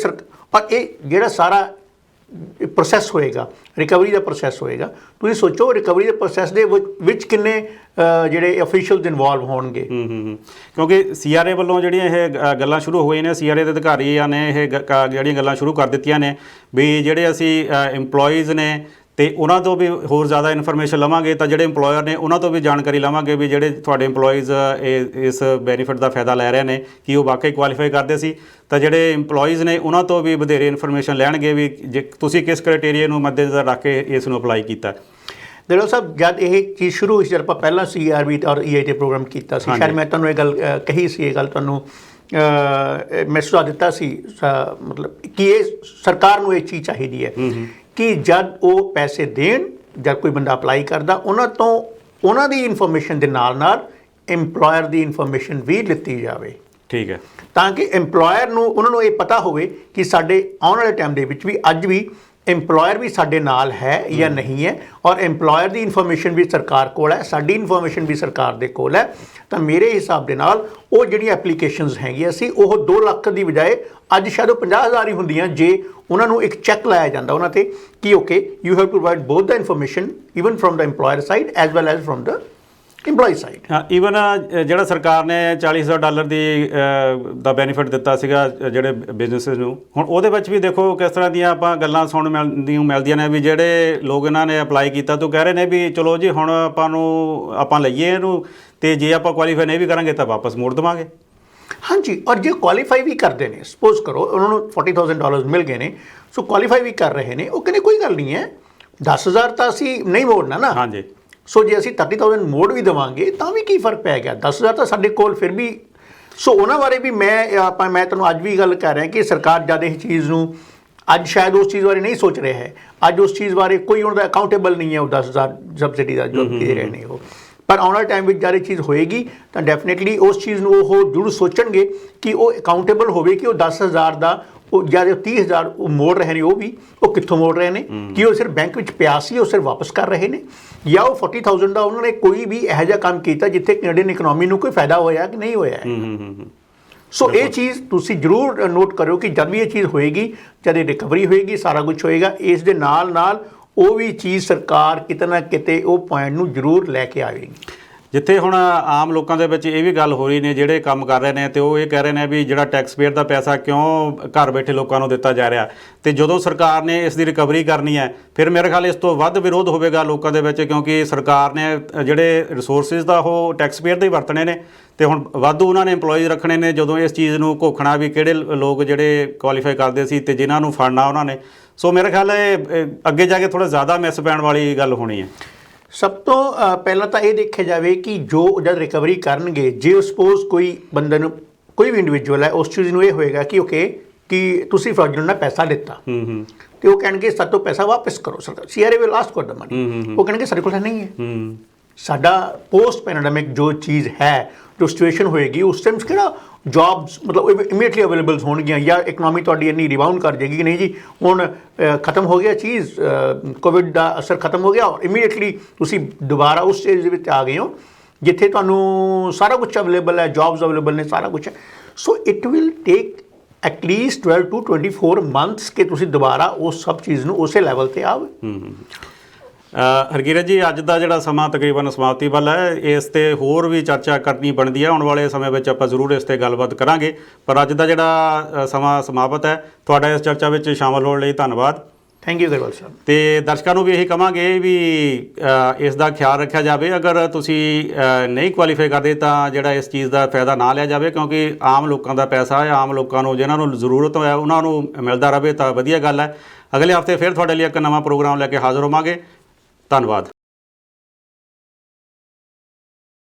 ਔਰ ਇਹ ਜਿਹੜਾ ਸਾਰਾ ਪ੍ਰੋਸੈਸ ਹੋਏਗਾ, ਰਿਕਵਰੀ ਦਾ ਪ੍ਰੋਸੈਸ ਹੋਏਗਾ, ਤੁਸੀਂ ਸੋਚੋ ਰਿਕਵਰੀ ਦੇ ਪ੍ਰੋਸੈਸ ਦੇ ਵਿੱਚ ਕਿੰਨੇ ਜਿਹੜੇ ਅਫੀਸ਼ੀਅਲਸ ਇਨਵੋਲਵ ਹੋਣਗੇ। ਕਿਉਂਕਿ CRA ਵੱਲੋਂ ਜਿਹੜੀਆਂ ਇਹ ਗੱਲਾਂ ਸ਼ੁਰੂ ਹੋਈਆਂ ਨੇ, CRA ਦੇ ਅਧਿਕਾਰੀਆਂ ਨੇ ਇਹ ਜਿਹੜੀਆਂ ਗੱਲਾਂ ਸ਼ੁਰੂ ਕਰ ਦਿੱਤੀਆਂ ਨੇ ਵੀ ਜਿਹੜੇ ਅਸੀਂ EMPLOYEES ਨੇ ਤੇ ਉਹਨਾਂ ਤੋਂ ਵੀ ਹੋਰ ਜ਼ਿਆਦਾ ਇਨਫੋਰਮੇਸ਼ਨ ਲਵਾਂਗੇ, ਤਾਂ ਜਿਹੜੇ EMPLOYER ਨੇ ਉਹਨਾਂ ਤੋਂ ਵੀ ਜਾਣਕਾਰੀ ਲਵਾਂਗੇ ਵੀ ਜਿਹੜੇ ਤੁਹਾਡੇ EMPLOYEES ਇਸ ਬੈਨੀਫਿਟ ਦਾ ਫਾਇਦਾ ਲੈ ਰਹੇ ਨੇ ਕਿ ਉਹ ਵਾਕਈ ਕੁਆਲੀਫਾਈ ਕਰਦੇ ਸੀ। ਤਾਂ ਜਿਹੜੇ EMPLOYEES ਨੇ ਉਹਨਾਂ ਤੋਂ ਵੀ ਵਧੇਰੇ ਇਨਫੋਰਮੇਸ਼ਨ ਲੈਣਗੇ ਵੀ ਜੇ ਤੁਸੀਂ ਕਿਸ ਕ੍ਰਾਈਟੇਰੀਆ ਨੂੰ ਮੱਦੇਨਜ਼ਰ ਰੱਖ ਕੇ ਇਸ ਨੂੰ ਅਪਲਾਈ ਕੀਤਾ। ਦਿਲਵਾਗ ਸਾਹਿਬ ਜਦ ਇਹ ਚੀਜ਼ ਸ਼ੁਰੂ ਹੋਈ ਸੀ, ਜਦ ਆਪਾਂ ਪਹਿਲਾਂ CRB ਔਰ EI ਤੇ ਪ੍ਰੋਗਰਾਮ ਕੀਤਾ ਸੀ, ਸ਼ਾਇਦ ਮੈਂ ਤੁਹਾਨੂੰ ਇਹ ਗੱਲ ਕਹੀ ਸੀ, ਇਹ ਗੱਲ ਤੁਹਾਨੂੰ ਮੈਂ ਸੁਝਾਅ ਦਿੱਤਾ ਸੀ, ਮਤਲਬ ਕਿ ਇਹ ਸਰਕਾਰ ਨੂੰ ਇਹ ਚੀਜ਼ ਚਾਹੀਦੀ ਹੈ ਕਿ ਜਦ ਉਹ ਪੈਸੇ ਦੇਣ, ਜਦ ਕੋਈ ਬੰਦਾ ਅਪਲਾਈ ਕਰਦਾ, ਉਹਨਾਂ ਤੋਂ ਉਹਨਾਂ ਦੀ ਇਨਫੋਰਮੇਸ਼ਨ ਦੇ ਨਾਲ ਨਾਲ ਇੰਪਲੋਇਰ ਦੀ ਇਨਫੋਰਮੇਸ਼ਨ ਵੀ ਲਿੱਤੀ ਜਾਵੇ। ਠੀਕ ਹੈ, ਤਾਂ ਕਿ ਇੰਪਲੋਇਰ ਨੂੰ, ਉਹਨਾਂ ਨੂੰ ਇਹ ਪਤਾ ਹੋਵੇ ਕਿ ਸਾਡੇ ਆਉਣ ਵਾਲੇ ਟਾਈਮ ਦੇ ਵਿੱਚ ਵੀ ਅੱਜ ਵੀ ਇੰਪਲੋਇਰ ਵੀ ਸਾਡੇ ਨਾਲ ਹੈ ਜਾਂ ਨਹੀਂ ਹੈ, ਔਰ ਇੰਪਲੋਇਰ ਦੀ ਇਨਫੋਰਮੇਸ਼ਨ ਵੀ ਸਰਕਾਰ ਕੋਲ ਹੈ, ਸਾਡੀ ਇਨਫੋਰਮੇਸ਼ਨ ਵੀ ਸਰਕਾਰ ਦੇ ਕੋਲ ਹੈ। ਤਾਂ ਮੇਰੇ ਹਿਸਾਬ ਦੇ ਨਾਲ ਉਹ ਜਿਹੜੀਆਂ ਐਪਲੀਕੇਸ਼ਨਸ ਹੈਗੀਆਂ ਸੀ, ਉਹ 2 ਲੱਖ ਦੀ ਬਜਾਏ ਅੱਜ ਸ਼ਾਇਦ ਉਹ 50,000 ਹੀ ਹੁੰਦੀਆਂ ਜੇ ਉਹਨਾਂ ਨੂੰ ਇੱਕ ਚੈੱਕ ਲਾਇਆ ਜਾਂਦਾ ਉਹਨਾਂ ਤੇ ਕਿ okay you have to provide both the information even from the employer side as well as from the employee side. ਹਾਂ, ਈਵਨ ਜਿਹੜਾ ਸਰਕਾਰ ਨੇ $40,000 ਦਾ ਬੈਨੀਫਿਟ ਦਿੱਤਾ ਸੀਗਾ ਜਿਹੜੇ ਬਿਜ਼ਨਸਿਸ ਨੂੰ, ਹੁਣ ਉਹਦੇ ਵਿੱਚ ਵੀ ਦੇਖੋ ਕਿਸ ਤਰ੍ਹਾਂ ਦੀਆਂ ਆਪਾਂ ਗੱਲਾਂ ਸੁਣਨ ਮਿਲਦੀਆਂ ਨੇ ਵੀ ਜਿਹੜੇ ਲੋਕ ਇਹਨਾਂ ਨੇ ਅਪਲਾਈ ਕੀਤਾ ਤਾਂ ਕਹਿ ਰਹੇ ਨੇ ਵੀ ਚਲੋ ਜੀ ਹੁਣ ਆਪਾਂ ਲਈਏ ਇਹਨੂੰ, ਤੇ ਜੇ ਆਪਾਂ ਕੁਆਲੀਫਾਈ ਨਹੀਂ ਵੀ ਕਰਾਂਗੇ ਤਾਂ ਵਾਪਸ ਮੋੜ ਦੇਵਾਂਗੇ। ਹਾਂਜੀ, ਔਰ ਜੇ ਕੁਆਲੀਫਾਈ ਵੀ ਕਰਦੇ ਨੇ, ਸਪੋਜ਼ ਕਰੋ ਉਹਨਾਂ ਨੂੰ $40,000 ਮਿਲ ਗਏ ਨੇ, ਸੋ ਕੁਆਲੀਫਾਈ ਵੀ ਕਰ ਰਹੇ ਨੇ, ਉਹ ਕਹਿੰਦੇ ਕੋਈ ਗੱਲ ਨਹੀਂ ਹੈ, 10,000 ਤਾਂ ਅਸੀਂ ਨਹੀਂ ਮੋੜਨਾ ਨਾ। ਹਾਂਜੀ, ਸੋ ਜੇ ਅਸੀਂ 30,000 ਮੋੜ ਵੀ ਦੇਵਾਂਗੇ ਤਾਂ ਵੀ ਕੀ ਫਰਕ ਪੈ ਗਿਆ, 10,000 ਤਾਂ ਸਾਡੇ ਕੋਲ ਫਿਰ ਵੀ। ਸੋ ਉਹਨਾਂ ਬਾਰੇ ਵੀ ਮੈਂ ਤੁਹਾਨੂੰ ਅੱਜ ਵੀ ਗੱਲ ਕਰ ਰਿਹਾ ਕਿ ਸਰਕਾਰ ਜਦ ਇਹ ਚੀਜ਼ ਨੂੰ ਅੱਜ ਸ਼ਾਇਦ ਉਸ ਚੀਜ਼ ਬਾਰੇ ਨਹੀਂ ਸੋਚ ਰਿਹਾ ਹੈ, ਅੱਜ ਉਸ ਚੀਜ਼ ਬਾਰੇ ਕੋਈ ਉਹਨਾਂ ਦਾ ਅਕਾਊਂਟੇਬਲ ਨਹੀਂ ਹੈ ਉਹ 10,000 ਸਬਸਿਡੀ ਦਾ ਜੋ ਦੇ ਰਹੇ ਨੇ ਉਹ। ਪਰ ਆਉਣ ਵਾਲੇ ਟਾਈਮ ਵਿੱਚ ਜਦ ਇਹ ਚੀਜ਼ ਹੋਏਗੀ ਤਾਂ ਡੈਫੀਨੇਟਲੀ ਉਸ ਚੀਜ਼ ਨੂੰ ਉਹ ਜ਼ਰੂਰ ਸੋਚਣਗੇ ਕਿ ਉਹ ਅਕਾਊਂਟੇਬਲ ਹੋਵੇ ਕਿ ਉਹ 10,000 ਦਾ ਉਹ ਜਦ 30,000 ਉਹ ਮੋੜ ਰਹੇ ਨੇ, ਉਹ ਕਿੱਥੋਂ ਮੋੜ ਰਹੇ ਨੇ, ਕਿ ਉਹ ਸਿਰਫ ਬੈਂਕ ਵਿੱਚ ਪਿਆ ਸੀ ਉਹ ਸਿਰਫ ਵਾਪਸ ਕਰ ਰਹੇ ਨੇ, ਜਾਂ ਉਹ 40,000 ਦਾ ਉਹਨਾਂ ਨੇ ਕੋਈ ਵੀ ਇਹੋ ਜਿਹਾ ਕੰਮ ਕੀਤਾ ਜਿੱਥੇ ਕੈਨੇਡੀਅਨ ਇਕਨੋਮੀ ਨੂੰ ਕੋਈ ਫਾਇਦਾ ਹੋਇਆ ਕਿ ਨਹੀਂ ਹੋਇਆ। ਸੋ ਇਹ ਚੀਜ਼ ਤੁਸੀਂ ਜ਼ਰੂਰ ਨੋਟ ਕਰਿਓ ਕਿ ਜਦ ਵੀ ਇਹ ਚੀਜ਼ ਹੋਏਗੀ, ਜਦ ਇਹ ਰਿਕਵਰੀ ਹੋਏਗੀ, ਸਾਰਾ ਕੁਝ ਹੋਏਗਾ, ਇਸ ਦੇ ਨਾਲ ਨਾਲ ਉਹ ਵੀ ਚੀਜ਼ ਸਰਕਾਰ ਕਿਤੇ ਨਾ ਕਿਤੇ ਉਹ ਪੁਆਇੰਟ ਨੂੰ ਜ਼ਰੂਰ ਲੈ ਕੇ ਆਵੇਗੀ। ਜਿੱਥੇ ਹੁਣ ਆਮ ਲੋਕਾਂ ਦੇ ਵਿੱਚ ਇਹ ਵੀ ਗੱਲ ਹੋ ਰਹੀ ਨੇ ਜਿਹੜੇ ਕੰਮ ਕਰ ਰਹੇ ਨੇ, ਤੇ ਉਹ ਇਹ ਕਹਿ ਰਹੇ ਨੇ ਵੀ ਜਿਹੜਾ ਟੈਕਸ ਪੇਅਰ ਦਾ ਪੈਸਾ ਕਿਉਂ ਘਰ ਬੈਠੇ ਲੋਕਾਂ ਨੂੰ ਦਿੱਤਾ ਜਾ ਰਿਹਾ, ਤੇ ਜਦੋਂ ਸਰਕਾਰ ਨੇ ਇਸ ਦੀ ਰਿਕਵਰੀ ਕਰਨੀ ਹੈ ਫਿਰ ਮੇਰੇ ਖਿਆਲ ਇਸ ਤੋਂ ਵੱਧ ਵਿਰੋਧ ਹੋਵੇਗਾ ਲੋਕਾਂ ਦੇ ਵਿੱਚ, ਕਿਉਂਕਿ ਸਰਕਾਰ ਨੇ ਜਿਹੜੇ ਰਿਸੋਰਸਿਸ ਦਾ ਉਹ ਟੈਕਸ ਪੇਅਰ ਦੇ ਹੀ ਵਰਤਣੇ ਨੇ, ਤੇ ਹੁਣ ਵਾਧੂ ਉਹਨਾਂ ਨੇ EMPLOYEES ਰੱਖਣੇ ਨੇ। ਜਦੋਂ ਇਸ ਚੀਜ਼ ਨੂੰ ਘੋਖਣਾ ਵੀ ਕਿਹੜੇ ਲੋਕ ਜਿਹੜੇ ਕੁਆਲੀਫਾਈ ਕਰਦੇ ਸੀ ਤੇ ਜਿਨ੍ਹਾਂ ਨੂੰ ਫੜਨਾ ਉਹਨਾਂ ਨੇ, ਸੋ ਮੇਰੇ ਖਿਆਲ ਇਹ ਅੱਗੇ ਜਾ ਕੇ ਥੋੜ੍ਹਾ ਜ਼ਿਆਦਾ ਮਿਸ ਪੈਣ ਵਾਲੀ ਗੱਲ ਹੋਣੀ ਹੈ। ਸਭ ਤੋਂ ਪਹਿਲਾਂ ਤਾਂ ਇਹ ਦੇਖਿਆ ਜਾਵੇ ਕਿ ਜੋ ਜਦ ਰਿਕਵਰੀ ਕਰਨਗੇ, ਜੇ ਸਪੋਜ਼ ਕੋਈ ਬੰਦੇ ਨੂੰ, ਕੋਈ ਵੀ ਇੰਡੀਵਿਜੂਅਲ ਹੈ, ਉਸ ਚੀਜ਼ ਨੂੰ ਇਹ ਹੋਏਗਾ ਕਿ ਓਕੇ ਕਿ ਤੁਸੀਂ ਫਰਾਡੂਲੈਂਟ ਨਾਲ ਪੈਸਾ ਲਿੱਤਾ, ਤੇ ਉਹ ਕਹਿਣਗੇ ਸਾਡੇ ਤੋਂ ਪੈਸਾ ਵਾਪਸ ਕਰੋ, ਸਰਕਾਰ CRA will ask for the money, ਉਹ ਕਹਿਣਗੇ ਸਾਡੇ ਕੋਲ ਨਹੀਂ ਹੈ। ਸਾਡਾ ਪੋਸਟ ਪੈਂਡੈਮਿਕ ਜੋ ਚੀਜ਼ ਹੈ, ਜੋ ਸਿਚੁਏਸ਼ਨ ਹੋਏਗੀ ਉਸ ਟਾਈਮ ਕਿਹੜਾ ਜੌਬਸ ਮਤਲਬ ਇਮੀਡੀਏਟਲੀ ਅਵੇਲੇਬਲ ਹੋਣਗੀਆਂ, ਜਾਂ ਇਕਨੋਮੀ ਤੁਹਾਡੀ ਇੰਨੀ ਰਿਬਾਊਂਡ ਕਰ ਜਾਏਗੀ ਕਿ ਨਹੀਂ ਜੀ ਹੁਣ ਖਤਮ ਹੋ ਗਿਆ ਚੀਜ਼, ਕੋਵਿਡ ਦਾ ਅਸਰ ਖਤਮ ਹੋ ਗਿਆ ਔਰ ਇਮੀਡੀਏਟਲੀ ਤੁਸੀਂ ਦੁਬਾਰਾ ਉਸ ਸਟੇਜ ਦੇ ਵਿੱਚ ਆ ਗਏ ਹੋ ਜਿੱਥੇ ਤੁਹਾਨੂੰ ਸਾਰਾ ਕੁਝ ਅਵੇਲੇਬਲ ਹੈ, ਜੌਬਸ ਅਵੇਲੇਬਲ ਨੇ, ਸਾਰਾ ਕੁਝ ਹੈ। So it will take at least 12 to 24 months ਕਿ ਤੁਸੀਂ ਦੁਬਾਰਾ ਉਸ ਸਭ ਚੀਜ਼ ਨੂੰ ਉਸੇ ਲੈਵਲ ਤੇ ਆਓ। ਹਰਕੀਰਤ ਜੀ, ਅੱਜ ਦਾ ਜਿਹੜਾ ਸਮਾਂ ਤਕਰੀਬਨ ਸਮਾਪਤੀ ਵੱਲ ਹੈ, ਇਸ ਤੇ ਹੋਰ ਵੀ ਚਰਚਾ ਕਰਨੀ ਬਣਦੀ ਹੈ, ਆਉਣ ਵਾਲੇ ਸਮੇਂ ਵਿੱਚ ਆਪਾਂ ਜ਼ਰੂਰ ਇਸ ਤੇ ਗੱਲਬਾਤ ਕਰਾਂਗੇ, ਪਰ ਅੱਜ ਦਾ ਜਿਹੜਾ ਸਮਾਂ ਸਮਾਪਤ ਹੈ। ਤੁਹਾਡਾ ਇਸ ਚਰਚਾ ਵਿੱਚ ਸ਼ਾਮਲ ਹੋਣ ਲਈ ਧੰਨਵਾਦ। ਥੈਂਕ ਯੂ ਗਰੇਵਾਲ ਸਾਹਿਬ। ਤੇ ਦਰਸ਼ਕਾਂ ਨੂੰ ਵੀ ਇਹੀ ਕਹਾਂਗੇ ਵੀ ਇਸ ਦਾ ਖਿਆਲ ਰੱਖਿਆ ਜਾਵੇ, ਅਗਰ ਤੁਸੀਂ ਨਹੀਂ ਕੁਆਲੀਫਾਈ ਕਰਦੇ ਤਾਂ ਜਿਹੜਾ ਇਸ ਚੀਜ਼ ਦਾ ਫਾਇਦਾ ਨਾ ਲਿਆ ਜਾਵੇ, ਕਿਉਂਕਿ ਆਮ ਲੋਕਾਂ ਦਾ ਪੈਸਾ ਹੈ, ਆਮ ਲੋਕਾਂ ਨੂੰ ਜਿਨ੍ਹਾਂ ਨੂੰ ਜ਼ਰੂਰਤ ਹੈ ਉਹਨਾਂ ਨੂੰ ਮਿਲਦਾ ਰਹੇ ਤਾਂ ਵਧੀਆ ਗੱਲ ਹੈ। ਅਗਲੇ ਹਫ਼ਤੇ ਫਿਰ ਤੁਹਾਡੇ ਲਈ ਇੱਕ ਨਵਾਂ ਪ੍ਰੋਗਰਾਮ ਲੈ ਕੇ ਹਾਜ਼ਰ ਹੋਵਾਂਗੇ। ਧੰਨਵਾਦ।